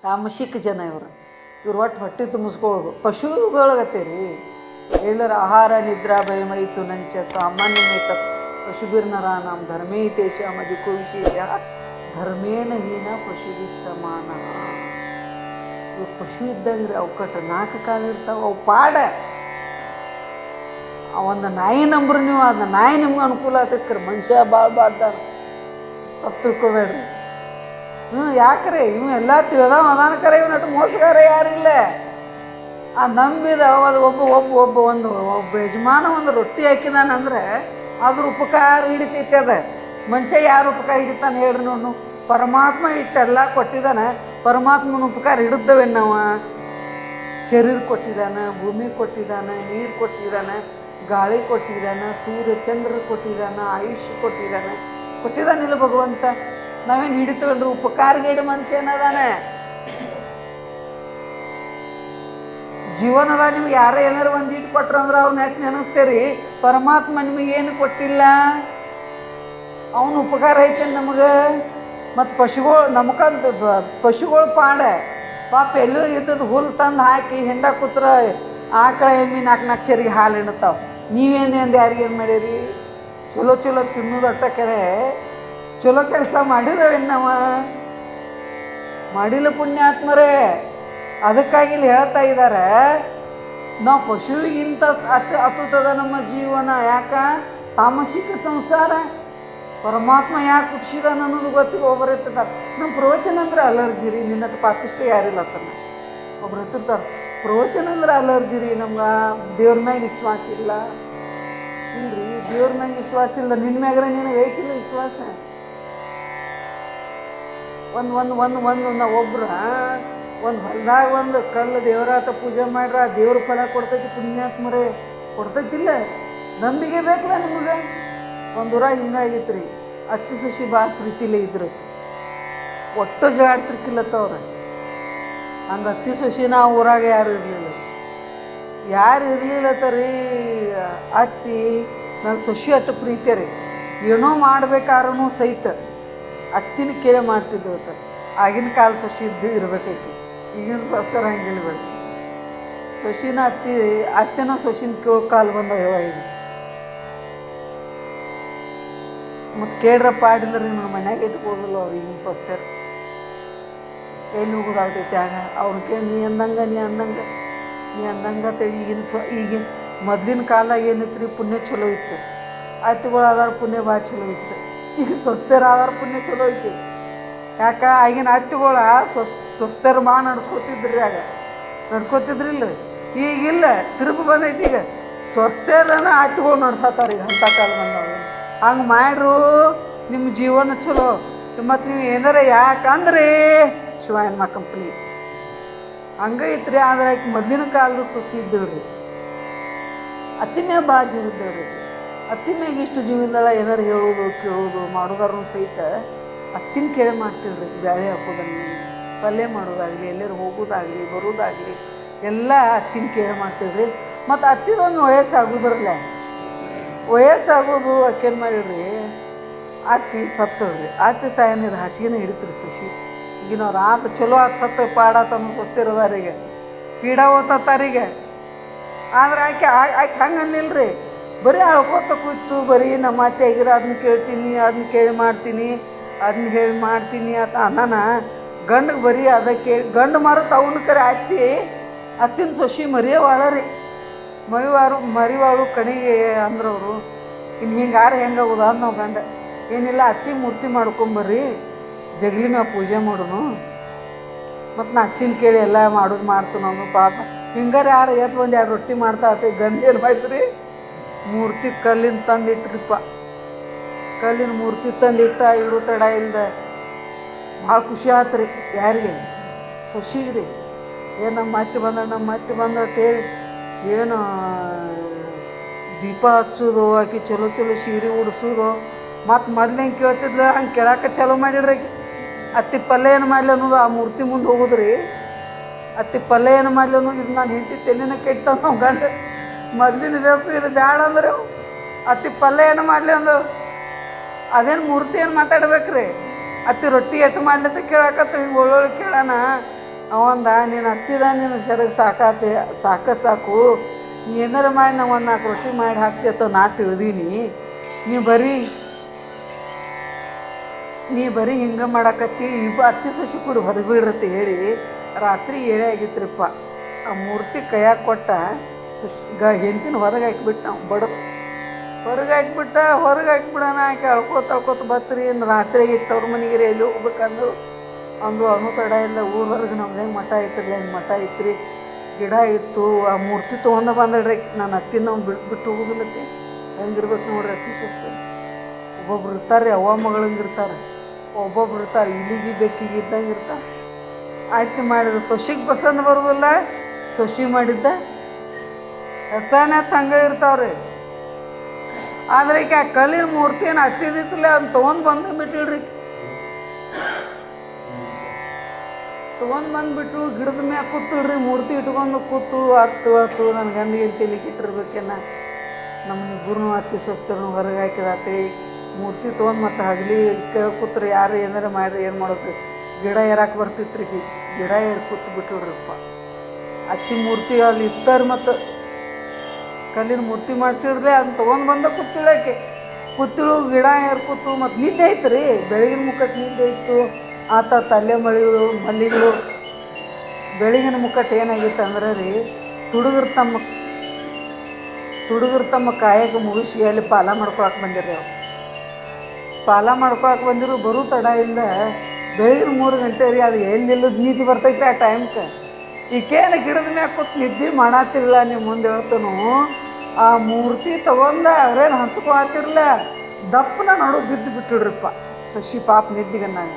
ತಾಮಸಿಕ ಜನ ಇವ್ರು ಒಟ್ಟು ಹೊಟ್ಟೆ ತುಂಬಿಸ್ಕೊಳ್ಳೋದು. ಪಶುಗಳಗತ್ತೀರಿ ಎಲ್ಲರ ಆಹಾರ ನಿದ್ರಾ ಭಯಮೈತು ನಂಚ ಸಾಮಾನ್ಯಮೇತ ಪಶುಭಿರ್ನರಾನಾಂ ಧರ್ಮೇತೇಶ ಮದಿಕೋ ವಿಶೇಷ ಧರ್ಮೇನ ಹೀನ ಪಶುಭಿ ಸಮಾನ. ಇವು ಪಶು ಇದ್ದಂಗ್ರಿ ಅವಕಟ್ಟು 4 ಕಾಲು ಇರ್ತಾವೆ, ಅವು ಪಾಡ. ಒಂದು ನಾಯಿ ನಂಬ್ರಿ ನೀವು, ಅದು ನಾಯಿ ನಿಮ್ಗೆ ಅನುಕೂಲ ಆಗ್ತೈತ್ರಿ. ಮನುಷ್ಯ ಭಾಳ ಬಾದ್ದಾರ, ತಪ್ಪು ತಿಳ್ಕೊಬೇಡ್ರಿ. ಯಾಕ್ರಿ ಇವು ಎಲ್ಲ ತಿಳಿದಾವ ಅದಾನ ಕರೆ, ಇವನಟ್ಟು ಮೋಸಗಾರ ಯಾರಿಲ್ಲ. ಆ ನಂಬಿದ ಅದು ಒಬ್ಬ ಯಜಮಾನ ಒಂದು ರೊಟ್ಟಿ ಹಾಕಿದಾನಂದ್ರೆ ಅದ್ರ ಉಪಕಾರ ಹಿಡಿತೈತಿ. ಅದ ಮನುಷ್ಯ ಯಾರು ಉಪಕಾರ ಹಿಡಿತಾನೆ ಹೇಳ್ರಿ ನೋಡು. ಪರಮಾತ್ಮ ಇಟ್ಟೆಲ್ಲ ಕೊಟ್ಟಿದ್ದಾನೆ, ಪರಮಾತ್ಮನ ಉಪಕಾರ ಹಿಡಿದವೇನು ನಾವು? ಶರೀರ ಕೊಟ್ಟಿದ್ದಾನೆ, ಭೂಮಿ ಕೊಟ್ಟಿದ್ದಾನೆ, ನೀರು ಕೊಟ್ಟಿದ್ದಾನೆ, ಗಾಳಿ ಕೊಟ್ಟಿದ್ದಾನೆ, ಸೂರ್ಯ ಚಂದ್ರ ಕೊಟ್ಟಿದ್ದಾನೆ, ಆಯುಷ್ಯ ಕೊಟ್ಟಿದ್ದಾನಿಲ್ಲ ಭಗವಂತ. ನಾವೇನು ಹಿಡಿತೇವಲ್ರಿ? ಉಪಕಾರಗೇಡಿ ಮನುಷ್ಯ ಏನದಾನೆ? ಜೀವನದ ನಿಮ್ಗೆ ಯಾರೇ ಏನಾರು ಒಂದು ಇಟ್ಟು ಕೊಟ್ರಂದ್ರೆ ಅವ್ರು ನೆಟ್ಟು ನೆನೆಸ್ತೇರಿ. ಪರಮಾತ್ಮ ನಿಮಗೇನು ಕೊಟ್ಟಿಲ್ಲ, ಅವನು ಉಪಕಾರ ಐತೆ ನಮಗೆ. ಮತ್ತು ಪಶುಗಳು ನಮ್ಕಂತ ಪಶುಗಳು ಪಾಡ ಪಾಪ ಎಲ್ಲೂ ಇದ್ದದ್ದು ಹುಲ್ಲು ತಂದು ಹಾಕಿ ಹೆಂಡ ಕೂತ್ರ ಆಕಳ ಎಮ್ಮಿ 4 ಚರಿಗೆ ಹಾಲು ಹಿಂಡ್ತಾವೆ. ನೀವೇನು ಅಂದು ಯಾರಿಗೇನು ಮಾಡೀರಿ? ಚಲೋ ತಿನ್ನೋದು ಅಟ್ಟ ಕರೆ ಚಲೋ ಕೆಲಸ ಮಾಡಿದವೇನು ನಾವು? ಮಾಡಿಲ್ಲ ಪುಣ್ಯಾತ್ಮರೇ. ಅದಕ್ಕಾಗಿ ಇಲ್ಲಿ ಹೇಳ್ತಾ ಇದ್ದಾರೆ, ನಾವು ಪಶುವಿಗಿಂತ ಅತುತದ ನಮ್ಮ ಜೀವನ. ಯಾಕ? ತಾಮಸಿಕ ಸಂಸಾರ. ಪರಮಾತ್ಮ ಯಾಕೆ ಹುಟ್ಟಿಸಿದಾನ ಅನ್ನೋದು ಗೊತ್ತಿಗೆ ಒಬ್ಬರು ಇರ್ತಿರ್ತಾರೆ. ನಮ್ಮ ಪ್ರವಚನ ಅಂದ್ರೆ ಅಲರ್ಜಿ ರೀ, ನಿನ್ನಟ್ಟು ಪಾಪಿಷ್ಟ ಯಾರಿಲ್ಲ ತನ್ನ ಒಬ್ರು ಇರ್ತಿರ್ತಾರೆ. ಪ್ರವಚನ ಅಂದ್ರೆ ಅಲರ್ಜಿ ರೀ, ನಮ್ಗೆ ದೇವ್ರ ಮ್ಯಾಗ ವಿಶ್ವಾಸ ಇಲ್ಲ. ಇಲ್ರಿ, ದೇವ್ರ ಮ್ಯಾಗ ವಿಶ್ವಾಸ ಇಲ್ಲ, ನಿನ್ನ ಮ್ಯಾಗ್ರೆ ನಿನಗೆ ಐತಿಲ್ಲ ವಿಶ್ವಾಸ. ಒಬ್ರು ಒಂದು ಹೊಲ್ದಾಗ ಒಂದು ಕಲ್ಲು ದೇವರಾತ ಪೂಜೆ ಮಾಡ್ರ ದೇವ್ರ ಫಲ ಕೊಡ್ತೈತಿ. ಪುಣ್ಯಾತ್ಮರೇ ಕೊಡ್ತೈತಿಲ್ಲ, ನಂಬಿಕೆ ಬೇಕಲ್ಲ ನಿಮಗೆ. ಒಂದು ಊರಾಗ ಹಿಂಗಾಗಿತ್ತು ರೀ, ಅತ್ತಿ ಸೊಸಿ ಭಾಳ ಪ್ರೀತಿಲೇ ಇದ್ರು, ಒಟ್ಟು ಜಗಾಡ್ತಿರ್ಕಿಲ್ಲತ್ತವ್ರ. ಹಂಗೆ ಅತ್ತಿ ಸೊಸಿನ ಆ ಊರಾಗ ಯಾರು ಇರಲಿಲ್ಲತ್ತರಿ. ಅತ್ತಿ ನನ್ನ ಸೊಸಿ ಅಟ್ಟು ಪ್ರೀತಿ ರೀ, ಏನೋ ಮಾಡ್ಬೇಕಾದ್ರೂ ಸಹಿತ ಅತ್ತಿನ ಕೇಳಿ ಮಾಡ್ತಿದ್ದೆವತ್ತ. ಆಗಿನ ಕಾಲ ಸೊಸಿ ಇರ್ಬೇಕೈತಿ, ಈಗಿನ ಸ್ವಸ್ಥರ ಹಂಗಿಲ್ಲ ಬೇಡ. ಸೊಸಿನ ಅತ್ತಿನ ಸೊಸಿನ ಕೇಳೋ ಕಾಲ ಬಂದವ ಈಗ. ಮತ್ತು ಕೇಳ್ರಪ್ಪ ಆಡಿಲ್ಲ ರೀ, ನನ್ನ ಮನ್ಯಾಗ ಇಟ್ಕೋದಿಲ್ಲ ಅವ್ರು ಈಗಿನ ಸ್ವಸ್ಥರು. ಎಲ್ಲಿ ಹೋಗೋದಾಗ್ತೈತಿ ಆಗ ಅವ್ರ ಕೇಳಿ ನೀ ಅಂದಂಗೆ ತಳಿ. ಈಗಿನ ಮೊದಲಿನ ಕಾಲಾಗ ಏನಿತ್ತು ರೀ, ಪುಣ್ಯ ಚಲೋ ಇತ್ತು. ಅತ್ತಿಗಳು ಆಧಾರ ಪುಣ್ಯ ಭಾಳ ಚಲೋ ಇತ್ತು. ಈಗ ಸ್ವಸ್ಥರ ಆಧಾರ ಪುಣ್ಯ ಚಲೋ ಐತಿ. ಯಾಕೆ? ಆಗಿನ ಅತ್ತಿಗಳ ಸ್ವಸ್ಥರು ಭಾಳ ನಡ್ಸ್ಕೊತಿದ್ರಿ, ಆಗ ನಡ್ಸ್ಕೊತಿದ್ರಿಲ್ಲ. ಈಗಿಲ್ಲ, ತಿರುಪು ಬಂದೈತಿ. ಈಗ ಸ್ವಸ್ಥರನ ಅತ್ತಿಗಳು ನಡ್ಸತ್ತಾರ ಈಗ. ಅಂಥ ಕಾಲ ಬಂದವ. ಹಂಗೆ ಮಾಡ್ರು ನಿಮ್ಮ ಜೀವನ ಚಲೋ. ಮತ್ತು ನೀವು ಏನಾರ ಯಾಕಂದ್ರೆ ಶಿವಾಯನ್ಮ ಕಂಪ್ನಿ ಹಂಗೆ ಐತ್ರಿ. ಆದ್ರೆ ಆಕೆ ಮೊದಲಿನ ಕಾಲದ ಸೊಸಿ ಇದ್ದೇವ್ರಿ, ಅತ್ತಿ ಮ್ಯಾಗ ಭಾಳ ಜೀವ ಇದ್ದೇವ್ರಿ. ಅತ್ತಿ ಮ್ಯಾಗ ಇಷ್ಟು ಜೀವದಿಂದಲ್ಲ ಏನಾರು ಹೇಳೋದು ಕೇಳೋದು ಮಾಡೋದಾರು ಸಹಿತ ಅತ್ತಿನ ಕೇಳಿ ಮಾಡ್ತೀವ್ರಿ. ಬ್ಯಾಳೆ ಹಾಕೋದಾಗಲಿ, ಪಲ್ಯ ಮಾಡೋದಾಗಲಿ, ಎಲ್ಲರೂ ಹೋಗೋದಾಗಲಿ ಬರೋದಾಗಲಿ ಎಲ್ಲ ಅತ್ತಿನ ಕೇಳಿ ಮಾಡ್ತೀವ್ರಿ. ಮತ್ತು ಅತ್ತಿದೊಂದು ವಯಸ್ಸಾಗೋದು ಆಕೇನು ಮಾಡಿಡ್ರಿ, ಅತ್ತಿ ಸತ್ತಳ್ರಿ. ಅತ್ತಿ ಸಾಯನಿದ ಹಾಸಿಗೆನ ಹಿಡಿತ್ರಿ ಸೊಸಿ. ಈಗಿನವ್ರು ಆತ ಚಲೋ ಆತ ಸತ್ತ ಪಾಡಾತನು ಸ್ವಸ್ಥಿರೋದಾರಿಗೆ ಪೀಡ ಓದ್ತಾರೀಗ. ಆದ್ರೆ ಆಕೆ ಹಂಗೆ ಅನ್ನಿಲ್ರಿ, ಬರೀ ಅಳ್ಕೋತ ಕೂತು ಬರೀ ನಮ್ಮ ಅತ್ತೆ ಆಗಿರ ಅದನ್ನ ಕೇಳ್ತೀನಿ, ಅದನ್ನ ಕೇಳಿ ಮಾಡ್ತೀನಿ, ಅದನ್ನ ಹೇಳಿ ಮಾಡ್ತೀನಿ ಅಂತ ಅನ್ನಾನ. ಗಂಡಿಗೆ ಬರೀ ಅದಕ್ಕೆ ಗಂಡು ಮರತು ಅವನ ಕರೆ ಅತ್ತಿನ ಸೊಸಿ ಮರಿಯವಾಳ ರೀ. ಮರಿವಾಳು ಕಣಿಗೆ ಅಂದ್ರವರು. ಇನ್ನು ಹಿಂಗಾರು ಹೆಂಗಾಗೋದು ಅದು ನಾವು ಗಂಡ ಏನಿಲ್ಲ, ಅತ್ತಿ ಮೂರ್ತಿ ಮಾಡ್ಕೊಂಬರ್ರಿ, ಜಗಲಿ ಮ್ಯಾಗ ಪೂಜೆ ಮಾಡೋನು, ಮತ್ತು ನಾ ಅತ್ತಿನ ಕೇಳಿ ಎಲ್ಲ ಮಾಡೋದು ಮಾಡ್ತು ನಾವು. ಪಾಪ ಹಿಂಗಾರು ಯಾರು ಒಂದು 2 ರೊಟ್ಟಿ ಮಾಡ್ತಾ ಆತ. ಗಂಡ ಏನು ಮಾಡ್ತೀರಿ, ಮೂರ್ತಿ ಕಲ್ಲಿನ ತಂದಿಟ್ರಿಪ್ಪ. ಕಲ್ಲಿನ ಮೂರ್ತಿ ತಂದಿಟ್ಟ. ಇವರು ತಡ ಇಲ್ದ ಭಾಳ ಖುಷಿ ಆತ್ರಿ. ಯಾರಿಗೆ? ಸೊಸಿಗೆ ರೀ. ಏನು ನಮ್ಮ ಅತ್ತೆ ಬಂದತ್ತೇಳಿ ಏನು ದೀಪ ಹಚ್ಚೋದು, ಆಕೆ ಚಲೋ ಸೀರೆ ಉಡಿಸೋದು. ಮತ್ತು ಮೊದ್ಲೇನು ಕೇಳ್ತಿದ್ಲ ಹಂಗೆ ಕೇಳಕ್ಕೆ ಚಲೋ ಮಾಡಿಡ್ರಿ. ಅತ್ತಿ ಪಲ್ಯ ಏನು ಮಾಡಲಿ ಅನ್ನೋದು ಆ ಮೂರ್ತಿ ಮುಂದೆ ಹೋಗೋದ್ರಿ. ಅತ್ತಿ ಪಲ್ಯ ಏನು ಮಾಡಲಿ ಅನ್ನೋದು, ಇದು ನಾನು ಹೆಂಡತಿ ತೆಲಿನ ಕೆಟ್ಟ ನಾವು ಗಂಡ ಮೊದ್ಲಿನ ಬೇಕು, ಇದು ಬ್ಯಾಡ ಅಂದ್ರೆ ಅತ್ತಿ ಪಲ್ಯ ಏನು ಮಾಡಲಿ ಅಂದು ಅದೇನು ಮೂರ್ತಿ ಏನು ಮಾತಾಡ್ಬೇಕ್ರಿ. ಅತ್ತಿ ರೊಟ್ಟಿ ಎಟ್ಟು ಮಾಡ್ಲತ್ತ ಕೇಳಕತ್ತ. ಹಿಂಗೆ ಒಳ್ಳೊಳ್ಳೆ ಕೇಳೋಣ ಅವಂದ ನೀನು ಹತ್ತಿದ ನೀನು ಸೆರಗ್ ಸಾಕು ನೀ ಏನಾರ ಮಾಡಿ ನಾವು ಒಂದು 4 ರೊಟ್ಟಿ ಮಾಡಿ ಹಾಕ್ತಿತ್ತ ನಾ ತಿಳಿದೀನಿ. ನೀ ಬರೀ ಹಿಂಗೆ ಮಾಡಾಕತ್ತಿ ಅತ್ತಿ ಸೊಸಿ ಕೂಡ ಹೊರಗೆ ಬೀಳ್ರತಿ ಹೇಳಿ ರಾತ್ರಿ 7 ಆಗಿತ್ರಿಪ್ಪ. ಆ ಮೂರ್ತಿ ಕೈಯಾಗ ಕೊಟ್ಟ ಹೆಂಡ್ತಿನ ಹೊರಗೆ ಹಾಕಿಬಿಟ್ಟು ನಾವು ಹೊರಗೆ ಹಾಕಿಬಿಡೋಣ. ಆಕೆ ಅಳ್ಕೋತ ಬತ್ರಿ ರಾತ್ರಿ ಆಗಿತ್ತು ಅವ್ರ ಮನೆಗೆ ಎಲ್ಲಿ ಹೋಗ್ಬೇಕಂದ್ರು ಅವನು ತಡ ಇಲ್ಲ. ಊರ ಹೊರಗೆ ನಮ್ದು ಹೆಂಗೆ ಮಠ ಐತ್ರಲ್ಲ ಹೆಂಗೆ ಮಠ ಐತ್ರಿ, ಗಿಡ ಇತ್ತು. ಆ ಮೂರ್ತಿ ತೊಗೊಂಡು ಬಂದಳ್ರಿ. ನಾನು ಅತ್ತಿನ ನಾವು ಬಿಟ್ಟು ಹೋಗೋದಿಲ್ಲತ್ತಿ. ಹೆಂಗಿರ್ಬೇಕು ನೋಡ್ರಿ ಅತ್ತಿ ಸೊಸ್ತು. ಒಬ್ಬೊಬ್ರು ಇರ್ತಾರೆ ರೀ ಅವ್ವ ಮಗಳಂಗೆ ಇರ್ತಾರೆ, ಒಬ್ಬೊಬ್ರು ಇರ್ತಾರೆ ಇಲ್ಲಿಗೆ ಬೆಕ್ಕಿಗೆ ಇದ್ದಂಗೆ ಇರ್ತಾರೆ. ಆಯ್ತು ಮಾಡಿದ್ರು ಸೊಸಿಗೆ ಪಸಂದ್ ಬರೋದಿಲ್ಲ, ಸೊಸಿ ಮಾಡಿದ್ದ ಹೆಚ್ಚಾನೆಚ್ಚ ಹಂಗೆ ಇರ್ತಾವ್ರಿ. ಆದ್ರೆ ಈಗ ಆ ಕಲ್ಲಿನ ಮೂರ್ತಿನ ಹತ್ತಿದಿತ್ತಲ್ಲ ಅದನ್ನ ತೊಗೊಂಡು ಬಂದುಬಿಟ್ಟಿಳ್ರಿ. ಬಂದುಬಿಟ್ರು ಗಿಡದ ಮ್ಯಾಗ ಕೂತಳ್ರಿ. ಮೂರ್ತಿ ಇಟ್ಕೊಂಡು ಹತ್ತು ನನ್ನ ಗಂಡಿಗೆ ತಲೆಗೆ ಇಟ್ಟಿರ್ಬೇಕೇನ. ನಮ್ಮನಿಬ್ಬರು ಅತ್ತಿ ಸೊಸ್ತರನ್ನು ಹೊರಗೆ ಹಾಕಿದಾತ್ರಿ. ಮೂರ್ತಿ ತೊಗೊಂಡು ಮತ್ತೆ ಹಗಲಿ ಕೂತ್ರಿ ಯಾರು ಏನಾರ ಮಾಡ್ರಿ ಏನು ಮಾಡೋದ್ರಿ. ಗಿಡ ಏರಾಕೆ ಬರ್ತಿತ್ರಿ, ಗಿಡ ಏರಿ ಬಿಟ್ಬಿಡ್ರಪ್ಪ. ಅತ್ತಿ ಮೂರ್ತಿ ಅಲ್ಲಿ ಇತ್ತಾರೆ ಮತ್ತು ಕಲ್ಲಿನ ಮೂರ್ತಿ ಮಾಡಿಸಿಡ್ರಿ. ಅದನ್ನ ತೊಗೊಂಡು ಬಂದ ಕೂತಿಳು ಗಿಡ ಏರ್ ಕೂತು. ಮತ್ತು ನಿದ್ದೆ ಐತ್ರಿ, ಬೆಳಗಿನ ಮುಕ್ಕಟ್ಟು ನಿದ್ದೆ ಇತ್ತು. ಆತ ತಲೆ ಮಲ್ಲಿಗಳು ಬೆಳಗಿನ ಮುಕ್ಕಟ್ಟು ಏನಾಗಿತ್ತು ಅಂದ್ರೆ ರೀ, ತುಡುಗರು ತಮ್ಮ ಕಾಯಕ ಮುಗಿಸಿ ಅಲ್ಲಿ ಪಾಲ ಮಾಡ್ಕೊಳಕ್ಕೆ ಬಂದಿರಿ. ಅವ್ರು ಪಾಲ ಮಾಡ್ಕೊಳಕ್ಕೆ ಬಂದಿರು. ಬರೋ ತಡ ಇಲ್ಲ, ಬೆಳಗಿನ 3 ಗಂಟೆ ರೀ. ಅದು ಎಲ್ಲಿಲ್ಲದ ನಿದ್ದೆ ಬರ್ತೈತೆ ಆ ಟೈಮ್ಗೆ. ಈಕೇನು ಗಿಡದ ಮ್ಯಾಗ ಕೂತು ನಿದ್ದೆ ಮಾಡತ್ತಿರಲ್ಲ. ನೀವು ಮುಂದೆ ಹೇಳ್ತನು ಆ ಮೂರ್ತಿ ತೊಗೊಂಡ ಅವ್ರೇನು ಹಂಚ್ಕೊಳತ್ತಿರಲ್ಲ, ದಪ್ಪನ ನಡು ಬಿಟ್ಟಿಡ್ರಪ್ಪ. ಸೊಸಿ ಪಾಪ ನಿದ್ದಿಗೆ ನಾನು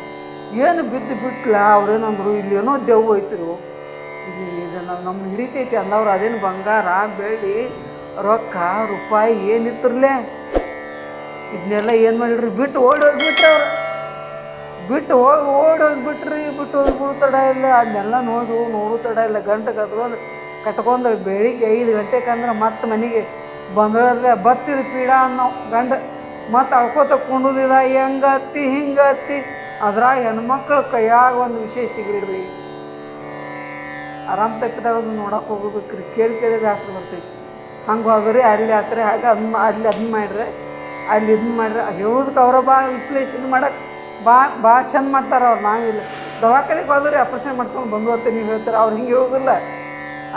ಏನು ಬಿಟ್ಲ. ಅವ್ರೇನಂದ್ರು ಇಲ್ಲೇನೋ ದೆವ್ವ ಐತಿರು, ಇಲ್ಲಿ ನಮ್ಮನ್ನ ಹಿಡಿತೈತಿ ಅಂದವ್ರು. ಅದೇನು ಬಂಗಾರ ಬೆಳ್ಳಿ ರೊಕ್ಕ ರೂಪಾಯಿ ಏನಿತ್ತಿರ್ಲೇ ಇದನ್ನೆಲ್ಲ ಏನು ಮಾಡಿಡ್ರಿ, ಬಿಟ್ಟು ಹೋಗಿಬಿಟ್ರಿ. ಅವ್ರು ಬಿಟ್ಟು ಹೋಗಿ ತಡ ಇಲ್ಲ. ಅದನ್ನೆಲ್ಲ ನೋಡು ತಡ ಇಲ್ಲ. ಗಂಟೆ ಕಟ್ಕೊಂಡು ಬೆಳಿಗ್ಗೆ 5 ಗಂಟೆಗೆ ಅಂದ್ರೆ ಮತ್ತೆ ಮನೆಗೆ ಬಂದವ್ರಲ್ಲೇ ಬತ್ತಿದ ಪೀಡ ಅನ್ನೋ ಗಂಡ ಮತ್ತು ಅಳ್ಕೋತ ಕುಂಡುದಿದ ಹಿಂಗೆ ಹತ್ತಿ ಅದ್ರಾಗ ಹೆಣ್ಮಕ್ಳು ಕೈಯಾಗ ಒಂದು ವಿಷಯ ಸಿಗ್ಲಿಡ್ರಿ. ಆರಾಮ್ ತಪ್ಪಿದಾಗ ನೋಡಕ್ಕೆ ಹೋಗ್ಬೇಕ್ರಿ. ಕೇಳಿ ಬ್ಯಾಸರ ಬರ್ತೈತಿ. ಹಂಗೆ ಹೋಗ್ರಿ ಅಲ್ಲಿ ಹತ್ರ ಹಾಗೆ ಅದನ್ನ ಮಾಡ್ರೆ ಅಲ್ಲಿ ಇದನ್ನ ಮಾಡ್ರೆ ಹೇಳೋದಕ್ಕೆ ಅವರ ಭಾಳ ವಿಶ್ಲೇಷಣೆ ಮಾಡಕ್ಕೆ ಭಾಳ ಚಂದ ಮಾಡ್ತಾರೆ ಅವ್ರು. ನಾವಿಲ್ಲ ದವಾಖಾನೆಗೆ ಹೋದ್ರಿ ಆಪ್ರೇಷನ್ ಮಾಡ್ಕೊಂಡು ಬಂದು ನೀವು ಹೇಳ್ತಾರೆ. ಅವ್ರು ಹಿಂಗೆ ಹೋಗಿಲ್ಲ.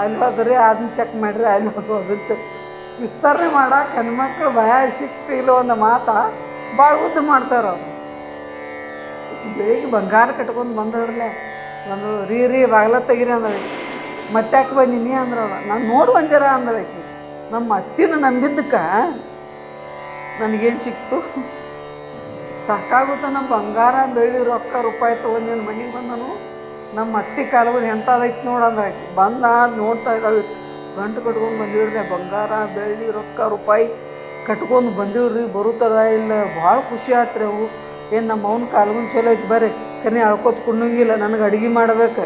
ಅಲ್ಲಿ ಹೋದ್ರಿ ಅದನ್ನ ಚೆಕ್ ಮಾಡಿರಿ, ಅಲ್ಲಿ ಅದನ್ನ ಚೆಕ್ ವಿಸ್ತರಣೆ ಮಾಡಕ್ಕೆ ಹೆಣ್ಮಕ್ಳು ಭಯ ಸಿಕ್ತಿಲ್ಲ ಒಂದು ಮಾತು ಭಾಳ ಉದ್ದ ಮಾಡ್ತಾರೆ ಅವರು. ಬೆಳಿಗ್ಗೆ ಬಂಗಾರ ಕಟ್ಕೊಂಡು ಬಂದವ್ರಲ್ಲೇ ರೀ ಬಾಗ್ಲ ತೆಗಿರಿ ಅಂದ್ರೆ ಮತ್ತಾಕೆ ಬಂದಿನಿ ಅಂದ್ರವ್ರ. ನಾನು ನೋಡು ಒಂಜರ ಅಂದ್ರಕಿ. ನಮ್ಮ ಅತ್ತಿನ ನಂಬಿದ್ದಕ್ಕೆ ನನಗೇನು ಸಿಕ್ತು ಸಾಕಾಗುತ್ತೆ. ನಮ್ಮ ಬಂಗಾರ ಬೆಳ್ಳಿ ರೊಕ್ಕ ರೂಪಾಯಿ ತೊಗೊಂಡು ನನ್ನ ಮನೆಗೆ ಬಂದನು. ನಮ್ಮ ಅತ್ತಿ ಕಾಲಗಳು ಎಂಥದೈತಿ ನೋಡಂದ್ರಾಕಿ. ನೋಡ್ತಾ ಇದ್ದಾವೆ. ಗಂಟು ಕಟ್ಕೊಂಡು ಬಂದಿವ್ರಿ. ಬಂಗಾರ ಬೆಳ್ಳಿ ರೊಕ್ಕ ರೂಪಾಯಿ ಕಟ್ಕೊಂಡು ಬಂದಿವ್ರಿ. ಬರುತ್ತಾರ ಇಲ್ಲ ಭಾಳ ಖುಷಿ ಆತ್ರಿ. ಅವು ಏನು ನಮ್ಮ ಅವ್ನ ಕಾಲ್ಗುನ್ ಚಲೋ ಐತಿ. ಬರ್ರಿ ಕನಿ ಅಳ್ಕೋತ ಕುಣ್ಣಂಗಿಲ್ಲ. ನನಗೆ ಅಡುಗೆ ಮಾಡ್ಬೇಕು.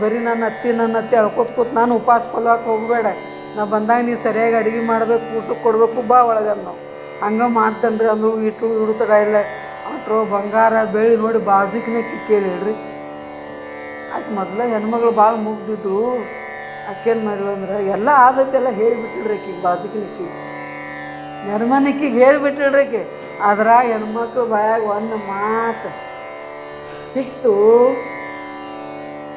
ಬರೀ ನನ್ನ ಅತ್ತಿ ಅಳ್ಕೋತ ಕೂತು ನಾನು ಉಪವಾಸ ಕೊಲ್ಲಕ್ಕೆ ಹೋಗಬೇಡ. ನಾ ಬಂದಾಗ ನೀ ಸರಿಯಾಗಿ ಅಡುಗೆ ಮಾಡ್ಬೇಕು, ಊಟಕ್ಕೆ ಕೊಡಬೇಕು ಬಾ ಒಳಗೆ ನಾವು ಹಂಗೆ ಮಾಡ್ತೇನೆ ರೀ ಅಂದರು. ಇಡುತ್ತಡ ಇಲ್ಲ ಅಟ್ರೋ ಬಂಗಾರ ಬೆಳ್ಳಿ ನೋಡಿ ಬಾಜುಕಿನೇ ಕೇಳಿ ಹೇಳ್ರಿ. ಆಕೆ ಮೊದಲ ಹೆಣ್ಮಗಳು ಭಾಳ ಮುಗ್ದಿದ್ರು. ಆಕೇನು ಮಾಡಿದ್ರು ಅಂದ್ರೆ ಎಲ್ಲ ಆದೈತೆಲ್ಲ ಹೇಳಿಬಿಟ್ಟಿಡ್ರಿ. ಆಕಿಗೆ ಬಾಜುಕಿನಕ್ಕಿ ನೆರ್ಮನಿಕ್ಕಿಗೆ ಹೇಳಿಬಿಟ್ಟಿಡ್ರಿ. ಆಕೆ ಆದ್ರೆ ಹೆಣ್ಮಕ್ಳು ಬಾಯಾಗ ಒಂದು ಮಾತು ಸಿಕ್ತು.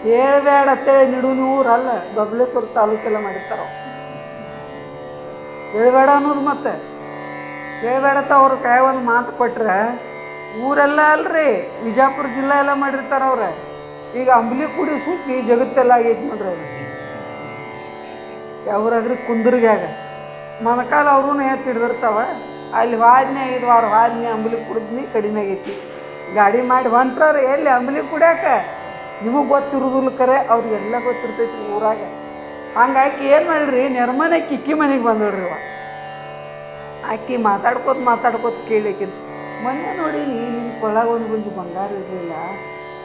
ಹೇಳ್ಬೇಡ ಅಂತೇಳಿ ನಿಡೂನಿ ಊರಲ್ಲ ಬಬಲೇಶ್ವರ ತಾಲೂಕೆಲ್ಲ ಮಾಡಿರ್ತಾರ. ಹೇಳ್ಬೇಡ ಅನ್ನೋದು ಮತ್ತೆ ಹೇಳ್ಬೇಡತ್ತ ಅವ್ರ ಕೈ ಒಂದು ಮಾತು ಕೊಟ್ರೆ ಊರೆಲ್ಲ ಅಲ್ರಿ ವಿಜಯಪುರ ಜಿಲ್ಲೆ ಎಲ್ಲ ಮಾಡಿರ್ತಾರೆ ಅವ್ರೆ. ಈಗ ಅಂಬ್ಲಿ ಕುಡಿ ಸುತ್ತಿ ಜಗತ್ತೆಲ್ಲ ಆಗೈತಿ ನೋಡ್ರಿ. ಅದು ಯಾವ್ರಾಗ್ರಿ ಕುಂದರ್ಗ್ಯಾಗ ಮೊಣಕಾಲ ಅವ್ರೂ ಹೆಚ್ಚು ಹಿಡ್ದಿರ್ತಾವ. ಅಲ್ಲಿ ವಾದ್ನೆ 5 ವಾರ ವಾದ್ನೆ ಅಂಬ್ಲಿ ಕುಡಿದ್ನಿ ಕಡಿಮೆ ಆಗೈತಿ. ಗಾಡಿ ಮಾಡಿ ಹೊಂಟ್ರ ಎಲ್ಲಿ ಅಂಬ್ಲಿ ಕುಡಿಯಾಕ ನಿಮಗೆ ಗೊತ್ತಿರೋದಿಲ್ಲ ಕರೆ ಅವ್ರಿಗೆಲ್ಲ ಗೊತ್ತಿರ್ತೈತಿ ಊರಾಗ. ಹಂಗಾಗಿ ಏನು ಮಾಡಿರಿ ನೆರ್ಮನೆ ಕಿಕ್ಕಿ ಮನೆಗೆ ಬಂದಳ್ರಿ. ಆಕಿ ಮಾತಾಡ್ಕೋತ ಕೇಳಿಕಿನ್ ಮೊನ್ನೆ ನೋಡಿ ನಿನ್ನ ಕೊಳ್ಳಾಗ ಒಂದು ಗುಂಜಿ ಬಂಗಾರ ಇರಲಿಲ್ಲ,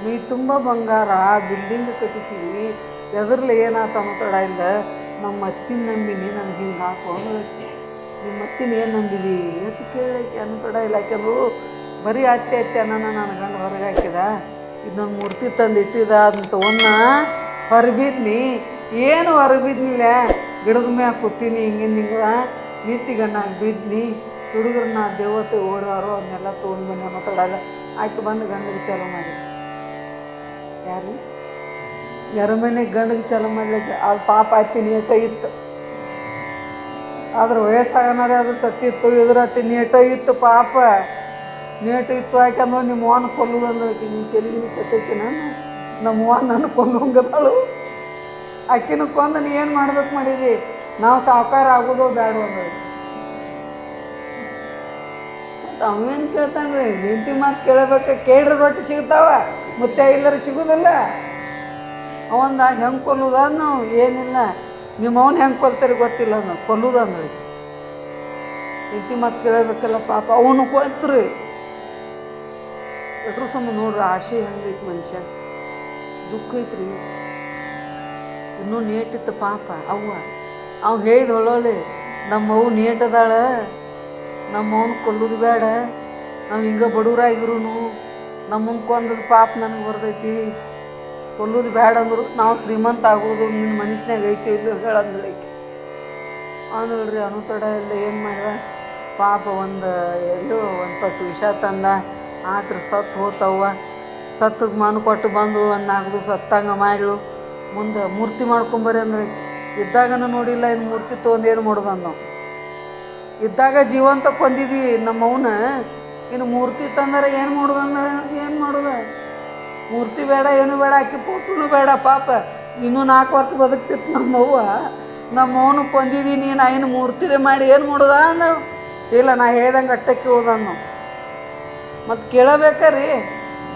ನೀ ತುಂಬ ಬಂಗಾರ ಬಿಲ್ಡಿಂಗ್ ಕಟ್ಟಿಸಿವಿ, ಎದ್ರಲ್ಲ ಏನಾತ ಅನ್ನೋ ಇಲ್ಲ. ನಮ್ಮ ಅತ್ತಿನ ನಂಬಿನಿ ನನಗೆ ಹಿಂಗೆ ಹಾಕೊಂಡು ನಿಮ್ಮ ಅತ್ತಿನ ಏನು ನಂಬಿದಿ ಅಂತ ಕೇಳಕ್ಕೆ ಅನ್ನೋ ಇಲ್ಲ. ಯಾಕೆಂದ್ರು ಬರೀ ಅತ್ತೆ ನನ್ನ ಗಂಡು ಹೊರಗೆ ಹಾಕಿದ. ಇದೊಂದು ಮೂರ್ತಿ ತಂದು ಇಟ್ಟಿದ ಅದನ್ನ ತೊಗೊಂಡ ಹೊರಬಿದ್ನಿ. ಏನು ಹೊರಬಿದ್ನಿಲ್ಲ, ಗಿಡದ ಮ್ಯಾಗ ಕೂತೀನಿ ಹಿಂಗೆ ನಿಂತಿಗಣ್ಣಾಗ ಬಿದ್ನಿ. ಹುಡುಗರನ್ನ ದೇವತೆ ಓಡಾರೋ ಅದನ್ನೆಲ್ಲ ತೊಗೊಂಡು ಬಂದು ಮಾತಾಡಲ್ಲ. ಆಯ್ತು ಬಂದು ಗಂಡಿಗೆ ಚಾಲು ಮಾಡಿ. ಯಾರು ಮನೆಗೆ ಗಂಡಿಗೆ ಚಾಲು ಮಾಡ್ಲಿಕ್ಕೆ ಅದು ಪಾಪ ಆಯ್ತು ನೀಟ ಇತ್ತು. ಆದ್ರೆ ವಯಸ್ಸಾಗನಾರೆ ಅದು ಸತ್ತಿತ್ತು. ಇದ್ರತ್ತಿ ನೀಟ ಇತ್ತು, ಪಾಪ ನೀಟ ಇತ್ತು. ಯಾಕಂದ್ರೆ ನಿಮ್ಮ ಅವ್ವನ ಕೊಲ್ಲುದಂದ್ರೆ ನೀನು ತೆಲಿಗೆ ಕಟ್ಟೈತಿ. ನಮ್ಮ ಅವ್ವ ನನ್ನ ಕೊಂದಂಗದಾಳು. ಆಕಿನ ಕೊಂದು ನೀ ಏನು ಮಾಡ್ಬೇಕು ಮಾಡಿದಿ? ನಾವು ಸಾವುಕಾರ ಆಗೋದು ಬೇಡ ಅಂದ್ರೆ ಅವೇನು ಕೇಳ್ತಾನೆ ರೀ? ನಿಂತಿ ಮಾತು ಕೇಳಬೇಕು. ಕೇಳ್ರಿ ರೊಟ್ಟಿ ಸಿಗ್ತಾವ, ಮುತ್ತೆ ಇಲ್ಲರ ಸಿಗೋದಿಲ್ಲ. ಅವಂದ ಹೆಂಗೆ ಕೊಲ್ಲುದ ನಾವು ಏನಿಲ್ಲ. ನಿಮ್ಮ ಅವ್ನು ಹೆಂಗೆ ಕೊಲ್ತಾರೆ ಗೊತ್ತಿಲ್ಲ. ನಾವು ಕೊಲ್ಲುದ ಅಂದ್ರೆ ನಿಂತಿ ಮಾತು ಕೇಳಬೇಕಲ್ಲ. ಪಾಪ ಅವನು ಕೊಲ್ತ್ರಿ. ಎಟ್ರು ಸುಮ್ಮ ನೋಡ್ರಿ ಆಸೆ ಹೆಂಗೈತಿ ಮನುಷ್ಯ. ದುಃಖ ಐತ್ರಿ. ಇನ್ನೂ ನೇಟಿತ್ತು ಪಾಪ ಅವು ಹೇಳಿದ ಒಳ್ಳೊಳ್ಳೆ ನಮ್ಮವು ನೇಟದಾಳ, ನಮ್ಮವನು ಕೊಲ್ಲುದು ಬೇಡ, ನಾವು ಹಿಂಗೆ ಬಡವರಾಗಿರು ನಮ್ಮನ್ನು ಕೊಂದದ ಪಾಪ ನನಗೆ ಬರ್ತೈತಿ, ಕೊಲ್ಲುದು ಬೇಡ ಅಂದರು. ನಾವು ಶ್ರೀಮಂತ ಆಗೋದು ನಿನ್ನ ಮನುಷ್ಯನಾಗ ಐತಿ ಇಲ್ಲ ಹೇಳಂದ್ಳೈತಿ. ಅಂದ್ರಿ ಅನುತಡ ಎಲ್ಲ ಏನು ಮಾಡ್ದ ಪಾಪ. ಎಲ್ಲೋ ಒಂದು ತೊಟ್ಟು ವಿಷ ತಂದ. ಆತ್ರ ಸತ್ತು ಹೋತವ್ವ. ಸತ್ತಗೆ ಮಣ್ಣು ಕೊಟ್ಟು ಬಂದು ಒಂದು 4 ದಿವಸ ಸತ್ತಂಗೆ ಮಾಡಿಳು. ಮುಂದೆ ಮೂರ್ತಿ ಮಾಡ್ಕೊಂಬರಿ ಅಂದ್ರೆ ಇದ್ದಾಗನ ನೋಡಿಲ್ಲ. ಇನ್ನು ಮೂರ್ತಿ ತೊಗೊಂಡು ಏನು ಮಾಡೋದು ನಾವು? ಇದ್ದಾಗ ಜೀವಂತ ಕೊಂದಿದ್ವಿ ನಮ್ಮವನ್ನ. ಇನ್ನು ಮೂರ್ತಿ ತಂದರೆ ಏನು ಮಾಡೋದು ಅಂದ್ರೆ ಏನು ಮಾಡೋದು? ಮೂರ್ತಿ ಬೇಡ, ಏನು ಬೇಡ, ಆಕಿ ಫೋಟೋನು ಬೇಡ. ಪಾಪ ಇನ್ನೂ 4 ವರ್ಷ ಬದುಕ್ತಿತ್ತು ನಮ್ಮವನು ಕೊಂದಿದ್ದಿ ನೀನು. ಇನ್ನು ಮೂರ್ತಿರೇ ಮಾಡಿ ಏನು ಮಾಡೋದ ಅಂದ್ರೆ ಇಲ್ಲ, ನಾ ಹೇಳ್ದಂಗೆ ಅಟ್ಟಕ್ಕೆ ಹೋದನ್ನು. ಮತ್ತು ಕೇಳಬೇಕ್ರಿ?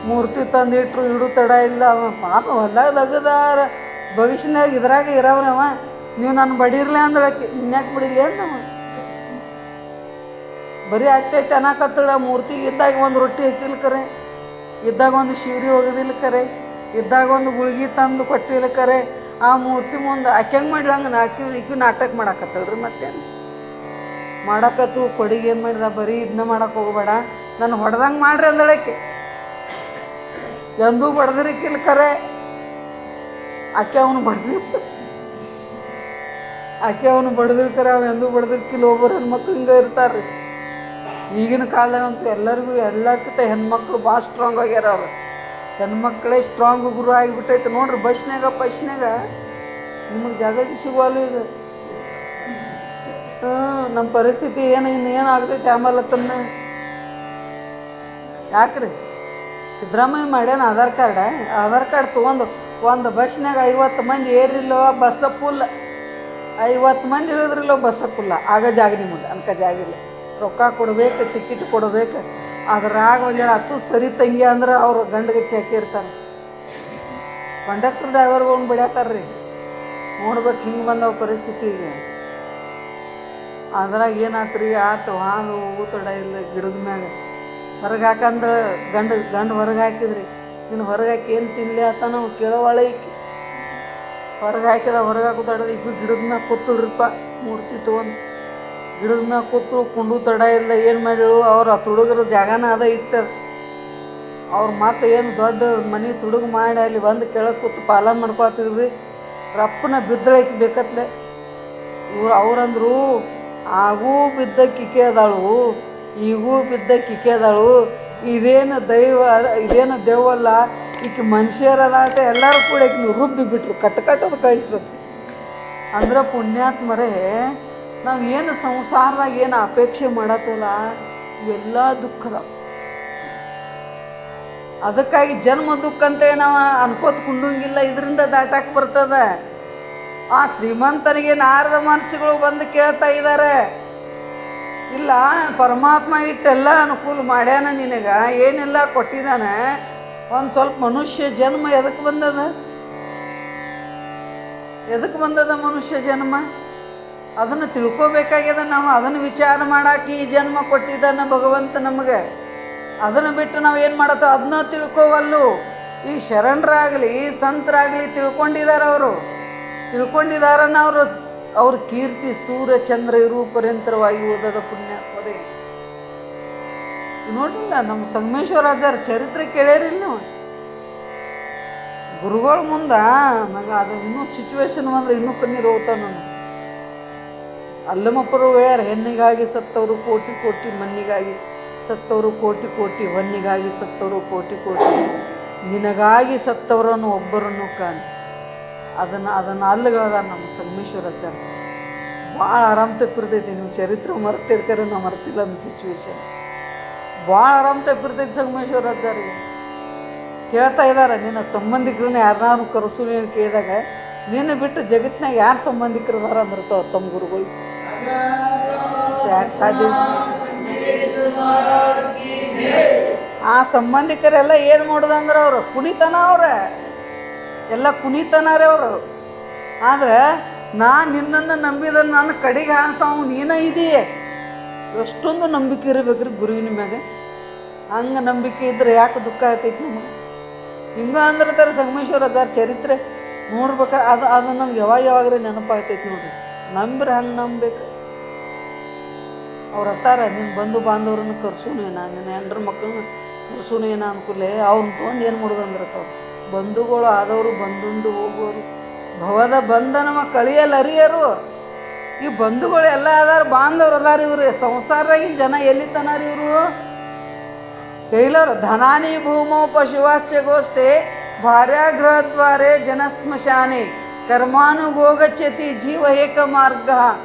ಮೂರ್ತಿ ತಂದಿಟ್ರು ಇಡು ತಡ ಇಲ್ಲ. ಅವ ಪಾಪ ಹೊಲ್ದಾಗ ತೆಗದಾರ ಭವಿಷ್ಯನಾಗ ಇದ್ರಾಗ ಇರವ್ರವ. ನೀವು ನಾನು ಬಡಿರ್ಲಿ ಅಂದ್ರೆ ಇನ್ಯಾಕೆ ಬಡಿಲಿ ನಾವು? ಬರೀ ಆಗ್ತೈತೆ ಅನ್ನಕತ್ತಳ. ಮೂರ್ತಿಗೆ ಇದ್ದಾಗ ಒಂದು ರೊಟ್ಟಿ ಹಾಕಿಲ್ಲ ಕರೆ, ಇದ್ದಾಗ ಒಂದು ಶಿವ್ರಿ ಒಗದಿಲ್ಲ ಕರೆ, ಇದ್ದಾಗ ಒಂದು ಗುಳ್ಗಿ ತಂದು ಕೊಟ್ಟಿಲ್ಲ ಕರೆ. ಆ ಮೂರ್ತಿ ಮುಂದೆ ಆಕೆ ಹೆಂಗೆ ಮಾಡ್ಲಂಗೆ ಈಕಿ ನಾಟಕ ಮಾಡಾಕತ್ತಳ್ರಿ. ಮತ್ತೇನು ಮಾಡಾಕತ್ತು? ಕೊಡಿಗೆ ಏನು ಮಾಡಿದ? ಬರೀ ಇದನ್ನ ಮಾಡಕ್ಕೆ ಹೋಗಬೇಡ, ನಾನು ಹೊಡೆದಂಗೆ ಮಾಡ್ರಿ ಅಂದಳಕ್ಕೆ. ಎಂದೂ ಬಡ್ದಿರಿಕಿಲ್ಲ ಕರೆ. ಆಕೆ ಅವನು ಬಡ್ದಿರ್ಕರೆ, ಅವು ಎಂದೂ ಬಡ್ದಿರ್ಕಿಲ್ಲ. ಒಬ್ಬರು ಹೆಣ್ಮಕ್ಳು ಹಿಂಗೆ ಇರ್ತಾರೆ ರೀ. ಈಗಿನ ಕಾಲದಂತೂ ಎಲ್ಲಕ್ಕಿಂತ ಹೆಣ್ಮಕ್ಳು ಭಾಳ ಸ್ಟ್ರಾಂಗ್ ಆಗ್ಯಾರ. ಅವ್ರು ಹೆಣ್ಮಕ್ಳೇ ಸ್ಟ್ರಾಂಗ್ ಗುರು ಆಗಿಬಿಟ್ಟೈತೆ ನೋಡ್ರಿ. ಬಸ್ನಾಗ ನಿಮಗೆ ಜಾಗ ಸಿಗುವಲ್ಲ ಈಗ. ನಮ್ಮ ಪರಿಸ್ಥಿತಿ ಇನ್ನೇನು ಆಗ್ತೈತೆ ಆಮೇಲೆ ತನ್ನ. ಯಾಕ್ರಿ ಸಿದ್ದರಾಮಯ್ಯ ಮಾಡ್ಯಾನ ಆಧಾರ್ ಕಾರ್ಡ್ ತೊಗೊಂಡು ಒಂದು ಬಸ್ನಾಗ 50 ಮಂದಿ ಏರಿಲ್ಲೋ ಬಸ್ಸ ಫುಲ್, 50 ಮಂದಿ ಇಳಿದ್ರಿಲ್ಲೋ ಬಸ್ಸ ಫುಲ್ಲ. ಆಗ ಜಾಗ ನಿಮಗೆ ಅನ್ಕ ಜಾಗಿಲ್ಲ. ರೊಕ್ಕ ಕೊಡ್ಬೇಕು, ಟಿಕೆಟ್ ಕೊಡ್ಬೇಕು. ಅದ್ರಾಗ ಒಂದೆರಡು 10 ಸರಿ ತಂಗಿ ಅಂದ್ರೆ ಅವ್ರು ಗಂಡಿಗೆ ಹಾಕಿರ್ತಾರೆ. ಕಂಡಕ್ಟರ್ ಡ್ರೈವರ್ಗಳನ್ನ ಬಿಡ್ಯಾತಾರ್ರಿ. ನೋಡ್ಬೇಕು ಹಿಂಗೆ ಬಂದವ ಪರಿಸ್ಥಿತಿಗೆ. ಅದ್ರಾಗ ಏನಾತ್ರಿ? ಹಾಲು ಹೋಗು ತಡ ಇಲ್ಲ. ಗಿಡದ ಮ್ಯಾಗ ಹೊರಗೆ ಹಾಕಂದ್ರೆ ಗಂಡು ಹೊರಗೆ ಹಾಕಿದ್ರಿ. ಇನ್ನು ಹೊರಗೆ ಹಾಕಿ ಏನು ತಿನ್ನಲಿ ಆತ ನಾವು ಕೇಳೋವಾಳೆ. ಈಕಿ ಹೊರಗೆ ಹಾಕಿದ. ಹೊರಗೆ ಹಾಕೋ ತಡ ಈಗ ಗಿಡದ ಮ್ಯಾಗ ಕೂತಳ್ರಿಪ್ಪ. ಮೂರ್ತಿ ತೊಗೊಂಡು ಗಿಡದ ಮ್ಯಾಗ ಕೂತು ಕುಂಡು ತಡ ಇಲ್ಲ. ಏನು ಮಾಡಿಳು ಅವ್ರು? ಆ ತುಡುಗರ ಜಾಗನ ಅದ ಇತ್ತು. ಅವ್ರು ಮತ್ತೆ ಏನು ದೊಡ್ಡ ಮನೆ ತುಡುಗು ಮಾಡಿ ಅಲ್ಲಿ ಬಂದು ಕೆಳಗೆ ಕೂತು ಪಾಲ ಮಾಡ್ಕೊತಿದ್ರಿ. ರಪ್ಪನ ಬಿದ್ದಳಕ್ಕೆ ಬೇಕತ್ಲೆ. ಅವ್ರಂದ್ರು ಆಗೂ ಬಿದ್ದ ಕಿಕೆ ಅದಾಳು, ಈಗೂ ಬಿದ್ದ ಕಿಕೆ ಅದಾಳು. ಇದೇನು ದೇವಲ್ಲ, ಈಕೆ ಮನುಷ್ಯರದಾಟ. ಎಲ್ಲರೂ ಕೂಡ ಈಕೆ ರುಬ್ಬಿ ಬಿಟ್ರು, ಕಟ್ಟೋದು ಕಳಿಸ್ಬೇಕು. ಅಂದ್ರೆ ಪುಣ್ಯಾತ್ಮರೇ, ನಾವು ಏನು ಸಂಸಾರದಾಗ ಏನು ಅಪೇಕ್ಷೆ ಮಾಡತ್ತಲ್ಲ ಇವೆಲ್ಲ ದುಃಖದ. ಅದಕ್ಕಾಗಿ ಜನ್ಮ ದುಃಖ ಅಂತೇಳಿ ನಾವು ಅನ್ಕೋತ ಕುಂಡಂಗಿಲ್ಲ. ಇದರಿಂದ ದಾಟಕ್ಕೆ ಬರ್ತದ. ಆ ಶ್ರೀಮಂತನಿಗೆ ನಾರದ ಮಹರ್ಷಿಗಳು ಬಂದು ಕೇಳ್ತಾ ಇದ್ದಾರೆ, ಇಲ್ಲ ಪರಮಾತ್ಮ ಇಟ್ಟೆಲ್ಲ ಅನುಕೂಲ ಮಾಡ್ಯಾನ ನಿನಗೆ, ಏನೆಲ್ಲ ಕೊಟ್ಟಿದ್ದಾನೆ, ಒಂದು ಸ್ವಲ್ಪ ಮನುಷ್ಯ ಜನ್ಮ ಎದಕ್ಕೆ ಬಂದದ ಮನುಷ್ಯ ಜನ್ಮ? ಅದನ್ನು ತಿಳ್ಕೋಬೇಕಾಗ್ಯದ. ನಾವು ಅದನ್ನು ವಿಚಾರ ಮಾಡಾಕಿ ಈ ಜನ್ಮ ಕೊಟ್ಟಿದ್ದಾನೆ ಭಗವಂತ ನಮಗೆ. ಅದನ್ನು ಬಿಟ್ಟು ನಾವು ಏನು ಮಾಡತ್ತೋ ಅದನ್ನ ತಿಳ್ಕೋವಲ್ಲು. ಈ ಶರಣರಾಗಲಿ ಸಂತರಾಗಲಿ ತಿಳ್ಕೊಂಡಿದ್ದಾರೆ. ತಿಳ್ಕೊಂಡಿದ್ದಾರನ್ನ ಅವ್ರ ಕೀರ್ತಿ ಸೂರ್ಯ ಚಂದ್ರ ಇರು ಪರ್ಯಂತರವಾಗಿ ಓದದ ಪುಣ್ಯಾತ್ಮರೇ. ನೋಡಿಲ್ಲ ನಮ್ಮ ಸಂಗಮೇಶ್ವರ ರಾಜರ ಚರಿತ್ರೆ ಕೇಳ್ಯಾರಿಲ್ಲ ನೀವು? ಗುರುಗಳ ಮುಂದೆ ನಂಗೆ ಅದು ಇನ್ನೂ ಸಿಚುವೇಶನ್ ಅಂದ್ರೆ ಇನ್ನೂ ಕಣ್ಣೀರು ಹೋಗ್ತಾವ ನಾನು. ಅಲ್ಲಮಪ್ಪರು ಹೇಳ್ಯಾರ, ಹೆಣ್ಣಿಗಾಗಿ ಸತ್ತವರು ಕೋಟಿ ಕೋಟಿ, ಮಣ್ಣಿಗಾಗಿ ಸತ್ತವರು ಕೋಟಿ ಕೋಟಿ, ಹೊನ್ನಿಗಾಗಿ ಸತ್ತವರು ಕೋಟಿ ಕೋಟಿ, ನಿನಗಾಗಿ ಸತ್ತವರನ್ನು ಒಬ್ಬರನ್ನು ಕಾಣಿ. ಅದನ್ನು ಅಲ್ಲಗಳದ ನಮ್ಮ ಸಂಗಮೇಶ್ವರಾಚಾರ್ಯ. ಭಾಳ ಆರಾಮ್ ತಪ್ಪಿರ್ತೈತಿ. ನೀವು ಚರಿತ್ರೆ ಮರ್ತಿರ್ತಾರೆ, ನಾವು ಮರ್ತಿಲ್ಲ ನಮ್ಮ ಸಿಚುವೇಶನ್. ಭಾಳ ಆರಾಮ್ ತಪ್ಪಿರ್ತೈತಿ ಸಂಗಮೇಶ್ವರಾಚಾರ್ಯ. ಕೇಳ್ತಾ ಇದ್ದಾರೆ, ನಿನ್ನ ಸಂಬಂಧಿಕರನ್ನ ಯಾರನ್ನಾರು ಕರೆಸು ನೀನು ಕೇಳಿದಾಗ, ನೀನು ಬಿಟ್ಟು ಜಗತ್ತಿನಾಗ ಯಾರು ಸಂಬಂಧಿಕರು ಅದಾರ ಅಂದಿರ್ತಾವ ತಮ್ಮ ಗುರುಗಳು. ಯಾಕೆ ಸಾಧ್ಯ? ಆ ಸಂಬಂಧಿಕರೆಲ್ಲ ಏನು ಮಾಡೋದಂದ್ರೆ ಅವರು ಕುಣಿತನ, ಎಲ್ಲ ಕುಣಿತನಾರೇ ಅವರು. ಆದ್ರೆ ನಾನು ನಿನ್ನನ್ನು ನಂಬಿದ ನನ್ನ ಕಡೆಗೆ ಹಾಸವು ನೀನ ಇದೆಯೇ. ಎಷ್ಟೊಂದು ನಂಬಿಕೆ ಇರಬೇಕ್ರಿ ಗುರುವಿನ ಮ್ಯಾಗೆ. ಹಂಗೆ ನಂಬಿಕೆ ಇದ್ರೆ ಯಾಕೆ ದುಃಖ ಆಗ್ತೈತಿ ನಮಗೆ? ಹಿಂಗೆ ಅಂದಿರ್ತಾರೆ ಸಂಗಮೇಶ್ವರಾಚಾರ್ಯ ಚರಿತ್ರೆ ನೋಡ್ಬೇಕು. ಅದು ನಮ್ಗೆ ಯಾವಾಗ್ರೆ ನೆನಪಾಗ್ತೈತಿ ನೋಡ್ರಿ. ನಂಬ್ರೆ ಹಂಗೆ ನಂಬಬೇಕು. ಅವ್ರು ಹತ್ತಾರ, ನಿನ್ನ ಬಂಧು ಬಾಂಧವ್ರನ್ನ ಕರ್ಸೂನೇನ, ನಿನ್ನ ಹೆಂಡ್ರ ಮಕ್ಕಳನ್ನ ಕರ್ಸೂನೇನ ಅನ್ಕೂಲೆ ಅವ್ರನ್ನ ತೊಗೊಂಡು ಏನು ಮಾಡೋದು ಅಂದಿರ್ತಾವ. ಬಂಧುಗಳು ಆದವರು ಬಂದುಂಡು ಹೋಗೋರು, ಭವದ ಬಂಧನವ ಕಳಿಯಲರಿಯರು. ಈ ಬಂಧುಗಳು ಎಲ್ಲ ಅದಾರ, ಬಾಂಧವ್ರು ಅದಾರ. ಇವ್ರು ಸಂಸಾರದಾಗಿನ ಜನ ಎಲ್ಲಿತನಾರ ಇವರು? ಕೈಲರು ಧನಾನಿ ಭೂಮೋಪಶಿವಾಶ್ಚ ಗೋಷ್ಠೆ ಭಾರ್ಯಾಗೃಹದ್ವಾರೆ ಜನಸ್ಮಶಾನೆ ಕರ್ಮಾನುಗೋಗಚ್ಚತಿ ಜೀವ ಏಕ ಮಾರ್ಗ.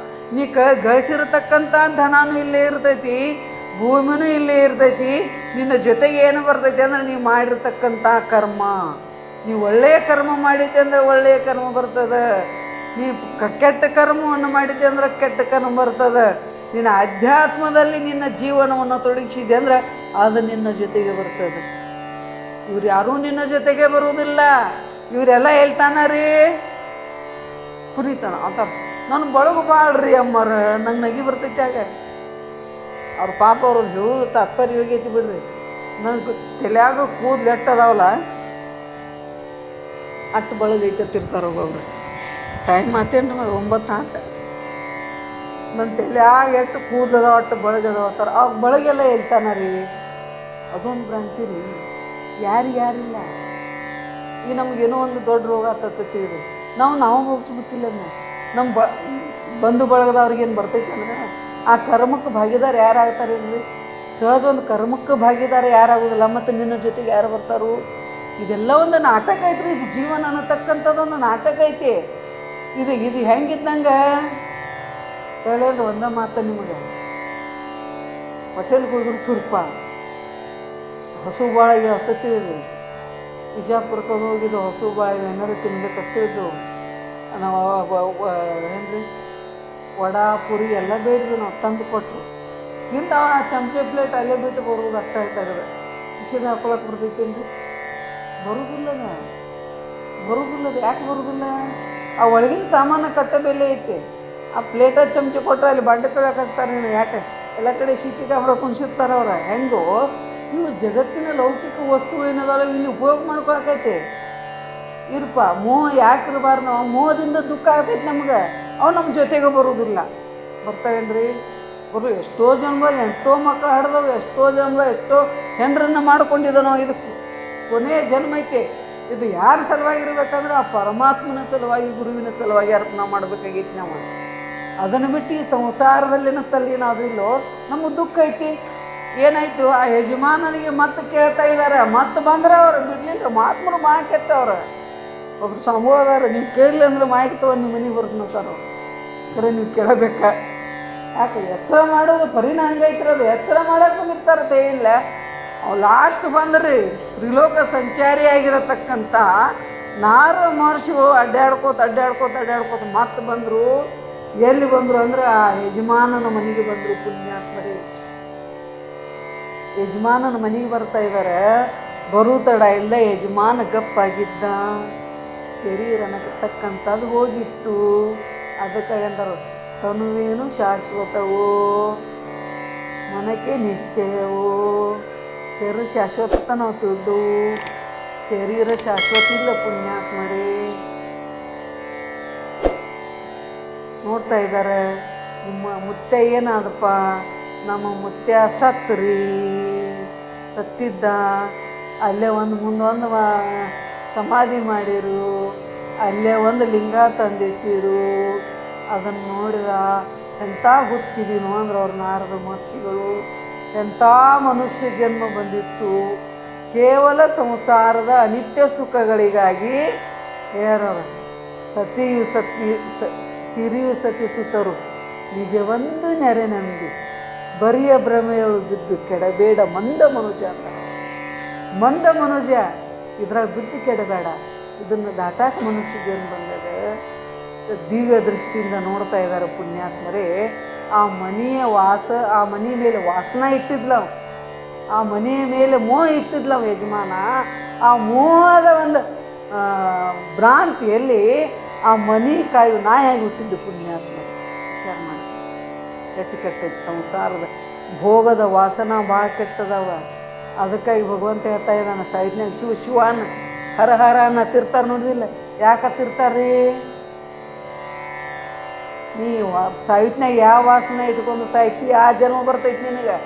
ನೀ ಗಳಿಸಿರತಕ್ಕಂಥ ಧನಾನು ಇಲ್ಲೇ ಇರ್ತೈತಿ, ಭೂಮಿನೂ ಇಲ್ಲೇ ಇರ್ತೈತಿ. ನಿನ್ನ ಜೊತೆಗೆ ಏನು ಬರ್ತೈತಿ ಅಂದ್ರೆ ನೀವು ಮಾಡಿರ್ತಕ್ಕಂಥ ಕರ್ಮ. ನೀವು ಒಳ್ಳೆಯ ಕರ್ಮ ಮಾಡಿದ್ದೆ ಅಂದ್ರೆ ಒಳ್ಳೆಯ ಕರ್ಮ ಬರ್ತದೆ. ನೀವು ಕೆಟ್ಟ ಕರ್ಮವನ್ನು ಮಾಡಿದ್ದೆ ಅಂದ್ರೆ ಕೆಟ್ಟ ಕರ್ಮ ಬರ್ತದೆ. ನಿನ್ನ ಅಧ್ಯಾತ್ಮದಲ್ಲಿ ನಿನ್ನ ಜೀವನವನ್ನು ತೊಡಗಿಸಿದೆ ಅಂದ್ರೆ ಅದು ನಿನ್ನ ಜೊತೆಗೆ ಬರ್ತದೆ. ಇವ್ರು ಯಾರೂ ನಿನ್ನ ಜೊತೆಗೆ ಬರುವುದಿಲ್ಲ. ಇವರೆಲ್ಲ ಹೇಳ್ತಾನ ರೀ ಕುರಿತಾನ ಅಂತ, ನನ್ನ ಬಳಗು ಬಾಳ್ರಿ ಅಮ್ಮರ, ನಂಗೆ ನಗಿ ಬರ್ತೈತಿ. ಆಗ ಅವ್ರ ಪಾಪ ಅವ್ರು ಹೇಳೋದು ತಾತ್ಪರ್ಯ ಹೋಗೈತಿ ಬಿಡ್ರಿ. ನಂಗೆ ತಲೆಯಾಗ ಕೂದಲು ಎಟ್ಟದಾವಲ್ಲ ಅಟ್ಟು ಬಳಗೈತಿರ್ತಾರ ಒಬ್ಬೊಬ್ರು. ಟೈಮ್ ಆತೇನ್ರಿ ಮತ್ತೆ 9 ಆತ. ನನ್ನ ತಲೆಯಾಗ ಎಷ್ಟು ಕೂದಲದ ಒಟ್ಟು ಬಳಗದವತ್ತಾರ. ಆ ಬಳಗೆಲ್ಲ ಹೇಳ್ತಾನ ರೀ. ಅದೊಂದು ಭ್ರಾಂತಿ ರೀ. ಯಾರಿಲ್ಲ. ಈಗ ನಮಗೇನೋ ಒಂದು ದೊಡ್ಡ ರೋಗ ಆತತ್ತೀವಿ, ನಾವು ಹೋಗಿಸ್ಬೇಕಿಲ್ಲ. ನಮ್ಮ ಬಂಧು ಬಳಗದವ್ರಿಗೇನು ಬರ್ತೈತಿ ಅಂದ್ರೆ ಆ ಕರ್ಮಕ್ಕೆ ಭಾಗಿದಾರ ಯಾರಾಗ್ತಾರೆ ಇಲ್ರಿ? ಸಹಜ ಒಂದು ಕರ್ಮಕ್ಕೆ ಭಾಗಿದಾರ ಯಾರಾಗೋದಿಲ್ಲ. ಮತ್ತು ನಿನ್ನ ಜೊತೆಗೆ ಯಾರು ಬರ್ತಾರೋ? ಇದೆಲ್ಲ ಒಂದು ನಾಟಕ ಐತ್ರಿ. ಇದು ಜೀವನ ಅನ್ನತಕ್ಕಂಥದ್ದೊಂದು ನಾಟಕ ಐತಿ. ಇದು ಹೆಂಗಿದ್ದಂಗೆ ಹೇಳೇನು ಒಂದ ಮಾತು ನಿಮಗೆ. ಹೋಟೆಲ್ಗೆ ಹೋಗಿರು ತುರ್ಪ ಹಸು ಬಾಳಿಗೆ ಹತ್ತತ್ತೀವಿ. ವಿಜಾಪುರಕ್ಕೆ ಹೋಗಿದ್ದು ಹಸು ಬಾಳಿಗೆ ಏನಾರು ತಿನ್ಬೇಕತ್ತಿದ್ದು ನಾವು. ಏನ್ರಿ ವಡಾ ಪುರಿ ಎಲ್ಲ ಬೇಡ್ದು ನಾವು ತಂದು ಕೊಟ್ಟರು. ತಿಂದ ಚಮಚೆ ಪ್ಲೇಟ್ ಅಲ್ಲೇ ಬಿಟ್ಟು ಬರೋದು ಅಷ್ಟ ಆಯ್ತಾಗದ. ವಿಷದ ಹಾಕೊಳಕ್ಕೆ ಬರ್ತೈತೇನ್ರಿ? ಬರೋದಿಲ್ಲದ. ಯಾಕೆ ಬರೋದಿಲ್ಲ? ಆ ಒಳಗಿನ ಸಾಮಾನು ಕಟ್ಟ ಬೆಲೆ ಐತಿ. ಆ ಪ್ಲೇಟ ಚಮಚೆ ಕೊಟ್ಟರೆ ಅಲ್ಲಿ ಬಾಂಡೆ ತೊಳಕ್ಕೆ ಹಚ್ತಾರೆ. ನೀನು ಯಾಕೆ ಎಲ್ಲ ಕಡೆ ಶೀಟಿ ಕ್ಯಾಮ್ರಾ ಕುಣಿಸಿರ್ತಾರೆ ಅವ್ರ. ಹೆಂಗೋ ಇವು ಜಗತ್ತಿನ ಲೌಕಿಕ ವಸ್ತು ಏನದಾವ ಇಲ್ಲಿ ಉಪಯೋಗ ಮಾಡ್ಕೊಳಕೈತಿ. ಇರಪ್ಪ ಮೋಹ ಯಾಕೆ ಇರಬಾರ್ದು? ನಾವು ಮೋಹದಿಂದ ದುಃಖ ಆಗ್ತೈತಿ ನಮ್ಗೆ. ಅವು ನಮ್ಮ ಜೊತೆಗೆ ಬರೋದಿಲ್ಲ. ಬರ್ತಾವೇನ್ರಿ? ಬರು ಎಷ್ಟೋ ಜನ್ಮ ಎಷ್ಟೋ ಮಕ್ಕಳು ಹಡ್ದವು, ಎಷ್ಟೋ ಜನ್ಮ ಎಷ್ಟೋ ಹೆಂಡ್ರನ್ನ ಮಾಡ್ಕೊಂಡಿದ್ದ. ನಾವು ಇದು ಕೊನೆಯ ಜನ್ಮ ಐತಿ. ಇದು ಯಾರ ಸಲುವಾಗಿರ್ಬೇಕಂದ್ರೆ ಆ ಪರಮಾತ್ಮನ ಸಲುವಾಗಿ, ಗುರುವಿನ ಸಲುವಾಗಿ ಅರ್ಪಣೆ ಮಾಡಬೇಕಾಗೈತಿ ನಾವು. ಅದನ್ನು ಬಿಟ್ಟು ಈ ಸಂಸಾರದಲ್ಲಿನ ತಲ್ಲಿನಾದ್ರೂ ಇಲ್ಲೋ ನಮಗೆ ದುಃಖ ಐತಿ. ಏನಾಯ್ತು? ಆ ಯಜಮಾನನಿಗೆ ಮತ್ತೆ ಕೇಳ್ತಾ ಇದ್ದಾರೆ. ಮತ್ತೆ ಬಂದ್ರೆ ಅವ್ರು ಬಿಡ್ಲಿಲ್ಲ. ಮಹಾತ್ಮರು ಮಾಯ ಕೆಟ್ಟವ್ರು. ಒಬ್ರು ಸಂಭವದಾರ, ನೀವು ಕೇಳಲಿ ಅಂದ್ರೆ ಮಾಯಕ್ಕೆ ತಗೊಂಡು ನಿಮ್ಮ ಮನೆಗೆ ಬರ್ತಾರ. ಕರೆ ನೀವು ಕೇಳಬೇಕ. ಯಾಕೆ ಎಚ್ಚರ ಮಾಡೋದು ಪರಿಣಾಮ ಹಂಗೈತಿರೋದು. ಎಚ್ಚರ ಮಾಡೋಕೆ ಬಂದಿರ್ತಾರತ್ತೆ ಇಲ್ಲ. ಅವು ಲಾಸ್ಟ್ ಬಂದ್ರಿ ತ್ರಿಲೋಕ ಸಂಚಾರಿ ಆಗಿರತಕ್ಕಂಥ ನಾರದ ಮಹರ್ಷಿಗಳು ಅಡ್ಡಾಡ್ಕೋತ ಮತ್ತೆ ಬಂದರು. ಎಲ್ಲಿ ಬಂದರು ಅಂದ್ರೆ ಆ ಯಜಮಾನನ ಮನೆಗೆ ಬಂದರು. ಪುಣ್ಯಾತ್ಮರಿ ಯಜಮಾನನ ಮನೆಗೆ ಬರ್ತಾ ಇದ್ದಾರೆ. ಬರು ತಡ ಇಲ್ಲ, ಯಜಮಾನ ಗಪ್ಪಾಗಿದ್ದ. ಶರೀರ ನಗತಕ್ಕಂಥದ್ದು ಹೋಗಿತ್ತು. ಅದಕ್ಕಾಗಿ ಅಂದರು, ತನುವೇನು ಶಾಶ್ವತವೋ ಮನಕ್ಕೆ ನಿಶ್ಚಯವೋ. ಶರೀರ ಶಾಶ್ವತ ನಾವು ತಿಳಿದು, ಶರೀರ ಶಾಶ್ವತ ಇಲ್ಲ ಪುಣ್ಯಾತ್ಮರೇ. ನೋಡ್ತಾ ಇದ್ದಾರೆ. ನಿಮ್ಮ ಮುತ್ಯ ಏನಾದಪ್ಪ? ನಮ್ಮ ಮುತ್ಯ ಸತ್ತಿದ್ದ. ಅಲ್ಲೇ ಮುಂದೊಂದು ಸಮಾಧಿ ಮಾಡಿರು, ಅಲ್ಲೇ ಒಂದು ಲಿಂಗ ತಂದಿಟ್ಟಿರು. ಅದನ್ನು ನೋಡಿದ ಎಂಥ ಹುಚ್ಚಿದೀನೋ ಅಂದ್ರೆ ಅವ್ರ ನಾರದ ಮಹರ್ಷಿಗಳು, ಎಂಥ ಮನುಷ್ಯ ಜನ್ಮ ಬಂದಿತ್ತು, ಕೇವಲ ಸಂಸಾರದ ಅನಿತ್ಯ ಸುಖಗಳಿಗಾಗಿ ಯಾರವ ಸತಿಯು ಸಿರಿಯು ಸತಿ ಸುತರು ನಿಜವೊಂದು ನೆರೆ ನಂಬಿ ಬರಿಯ ಭ್ರಮೆಯೊಳು ಬಿದ್ದು ಕೆಡಬೇಡ ಮಂದ ಮನುಜ ಅಂತ. ಮಂದ ಮನುಜ ಇದ್ರಾಗ ಬಿದ್ದು ಕೆಡಬೇಡ, ಇದನ್ನು ದಾಟಾಕ ಮನುಷ್ಯ ಜನ್ಮ ಬಂದಾಗ ದಿವ್ಯ ದೃಷ್ಟಿಯಿಂದ ನೋಡ್ತಾ ಇದ್ದಾರೆ ಪುಣ್ಯಾತ್ಮರೇ. ಆ ಮನೆಯ ಆ ಮನೆಯ ಮೇಲೆ ವಾಸನ ಇಟ್ಟಿದ್ಲವ, ಆ ಮನೆಯ ಮೇಲೆ ಮೋಹ ಇಟ್ಟಿದ್ಲವ ಯಜಮಾನ. ಆ ಮೋಹದ ಒಂದು ಭ್ರಾಂತಿಯಲ್ಲಿ ಆ ಮನೆ ಕಾಯು ನಾಯಾಗಿ ಹುಟ್ಟಿದ್ದು ಪುಣ್ಯಾತ್ಮ. ವಿಚಾರ ಮಾಡಿ ಕೆಟ್ಟೈತಿ ಸಂಸಾರದ ಭೋಗದ ವಾಸನ ಭಾಳ ಕೆಟ್ಟದವ. ಅದಕ್ಕಾಗಿ ಭಗವಂತ ಹೇಳ್ತಾ ಇದ್ದಾನೆ ಸಾಹಿತ್ಯಾಗ, ಶಿವ ಶಿವಾನ ಹರ ಹರ ಅನ್ನ ತಿರ್ತಾರೆ ನೋಡಿದಿಲ್ಲ. ಯಾಕೆ ತಿರ್ತಾರ್ರಿ? ನೀವು ಸಾಹಿತ್ಯಾಗ ಯಾವ ವಾಸನ ಇಟ್ಕೊಂಡು ಸಾಹಿತ್ಯ ಆ ಜನ್ಮ ಬರ್ತೈತಿ ನಿನಗೆ.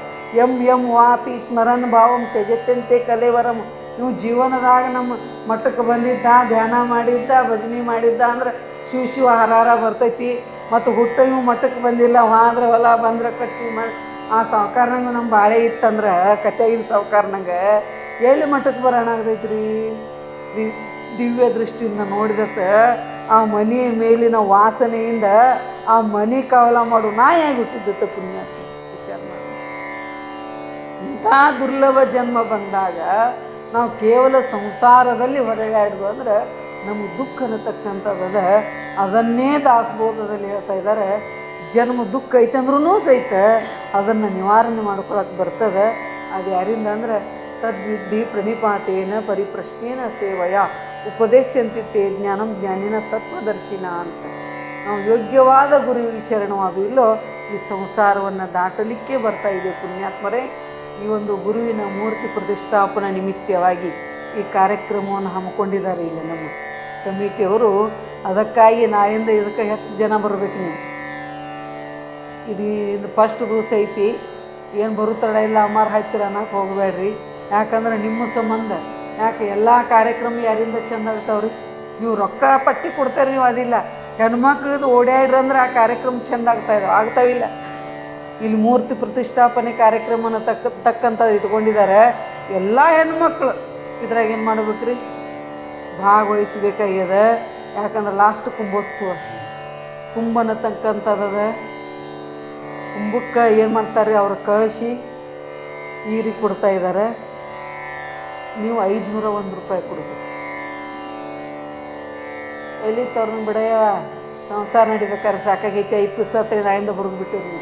ಎಂ ವಾಪಿ ಸ್ಮರಣ ಭಾವಂ ತ್ಯಜತ್ಯಂತೆ ಕಲೇವರಂ. ನೀವು ಜೀವನದಾಗ ನಮ್ಮ ಮಠಕ್ಕೆ ಬಂದಿದ್ದ, ಧ್ಯಾನ ಮಾಡಿದ್ದ, ಭಜನೆ ಮಾಡಿದ್ದ ಅಂದ್ರೆ ಶಿವ ಶಿವ ಹರಾರ ಬರ್ತೈತಿ. ಮತ್ತು ಹುಟ್ಟ ಇವು ಮಠಕ್ಕೆ ಬಂದಿಲ್ಲ, ಹೋದ್ರೆ ಹೊಲ ಬಂದ್ರೆ ಕಟ್ಟಿ ಮಾಡಿ ಆ ಸಾವುಕಾರನಂಗೆ ನಮ್ಮ ಬಾಳೆ ಇತ್ತಂದ್ರೆ ಕತೆಗಿನ ಸಾವುಕಾರನಂಗೆ ಎಲ್ಲಿ ಮಠಕ್ಕೆ ಬರೋಣ ಆಗತೈತ್ರಿ? ದಿವ್ಯ ದೃಷ್ಟಿಯಿಂದ ನೋಡಿದತ್ತ ಆ ಮನೆಯ ಮೇಲಿನ ವಾಸನೆಯಿಂದ ಆ ಮನೆ ಕಾವಲ ಮಾಡು ನಾಯಾಗಿ ಹುಟ್ಟಿದ್ದತ್ತ ಪುಣ್ಯಾತ್ಮ. ವಿಚಾರ ಮಾಡಿ. ಇಂಥ ದುರ್ಲಭ ಜನ್ಮ ಬಂದಾಗ ನಾವು ಕೇವಲ ಸಂಸಾರದಲ್ಲಿ ಹೊರಗಾಡಿದ್ವು ಅಂದ್ರೆ ನಮಗೆ ದುಃಖ ಅನ್ನತಕ್ಕಂಥದ್ದು ಅದನ್ನೇ ದಾಸಬೋಧದಲ್ಲಿ ಹೇಳ್ತಾ ಇದ್ದಾರೆ. ಜನ್ಮ ದುಃಖ ಐತೆ ಅಂದ್ರೂ ಸಹಿತ ಅದನ್ನು ನಿವಾರಣೆ ಮಾಡ್ಕೊಳಕ್ಕೆ ಬರ್ತದೆ. ಅದು ಯಾರಿಂದ ಅಂದ್ರೆ ತದ್ವಿದ್ಧಿ ಪ್ರಣಿಪಾತೇನ ಪರಿಪ್ರಶ್ನೇನ ಸೇವಯ ಉಪದೇಶಂತಿತ್ತೆ ಜ್ಞಾನಂ ಜ್ಞಾನಿನ ತತ್ವದರ್ಶಿನ ಅಂತ. ನಾವು ಯೋಗ್ಯವಾದ ಗುರುವಿಗೆ ಶರಣವಾದು ಇಲ್ಲೋ ಈ ಸಂಸಾರವನ್ನು ದಾಟಲಿಕ್ಕೆ ಬರ್ತಾ ಇದೆ ಪುಣ್ಯಾತ್ಮರೇ. ಈ ಒಂದು ಗುರುವಿನ ಮೂರ್ತಿ ಪ್ರತಿಷ್ಠಾಪನಾ ನಿಮಿತ್ತವಾಗಿ ಈ ಕಾರ್ಯಕ್ರಮವನ್ನು ಹಮ್ಮಿಕೊಂಡಿದ್ದಾರೆ ಇಲ್ಲಿ ನಮ್ಮ ಕಮಿಟಿಯವರು. ಅದಕ್ಕಾಗಿ ನಾಯಿಂದ ಇದಕ್ಕೆ ಹೆಚ್ಚು ಜನ ಬರಬೇಕು. ನೀವು ಇದು ಫಸ್ಟ್ ದಿವಸ ಐತಿ, ಏನು ಬರುತ್ತಡ ಇಲ್ಲ ಅಮ್ಮಾರು ಹಾಕ್ತೀರ ಅನ್ನೋಕೆ ಹೋಗಬೇಡ್ರಿ. ಯಾಕಂದ್ರೆ ನಿಮ್ಮ ಸಂಬಂಧ. ಯಾಕೆ ಎಲ್ಲ ಕಾರ್ಯಕ್ರಮ ಯಾರಿಂದ ಚೆಂದ ಆಗ್ತಾವ್ರಿ? ನೀವು ರೊಕ್ಕ ಪಟ್ಟಿ ಕೊಡ್ತಾರೆ, ನೀವು ಅದಿಲ್ಲ. ಹೆಣ್ಮಕ್ಳದ್ದು ಓಡಾಡ್ರಂದ್ರೆ ಆ ಕಾರ್ಯಕ್ರಮ ಚೆಂದ ಆಗ್ತಾವಿಲ್ಲ. ಇಲ್ಲಿ ಮೂರ್ತಿ ಪ್ರತಿಷ್ಠಾಪನೆ ಕಾರ್ಯಕ್ರಮನ ತಕ್ಕಂಥದ್ದು ಇಟ್ಕೊಂಡಿದ್ದಾರೆ. ಎಲ್ಲ ಹೆಣ್ಮಕ್ಳು ಇದ್ರಾಗ ಏನು ಮಾಡ್ಬೇಕ್ರಿ? ಭಾಗವಹಿಸ್ಬೇಕಾಗ್ಯದ. ಯಾಕಂದ್ರೆ ಲಾಸ್ಟ್ ಕುಂಭೋತ್ಸವ ಕುಂಭನ ತಕ್ಕಂಥದ್ದದ. ಕುಂಭಕ್ಕೆ ಏನು ಮಾಡ್ತಾರೆ? ಅವ್ರು ಕಳಿಸಿ ಈರಿ ಕೊಡ್ತಾ ಇದ್ದಾರೆ. ನೀವು 501 ರೂಪಾಯಿ ಕೊಡ್ಬೇಕು. ಎಲ್ಲಿ ತವ್ರನ್ನ ಬಿಡಯ್ಯ, ಸಂಸಾರ ನಡಿಬೇಕಾದ್ರೆ ಸಾಕಾಗೈತೆ 5 ದಿವಸ ನಾಯಿಂದ ಹೊರಗ್ಬಿಟ್ಟಿರಿ.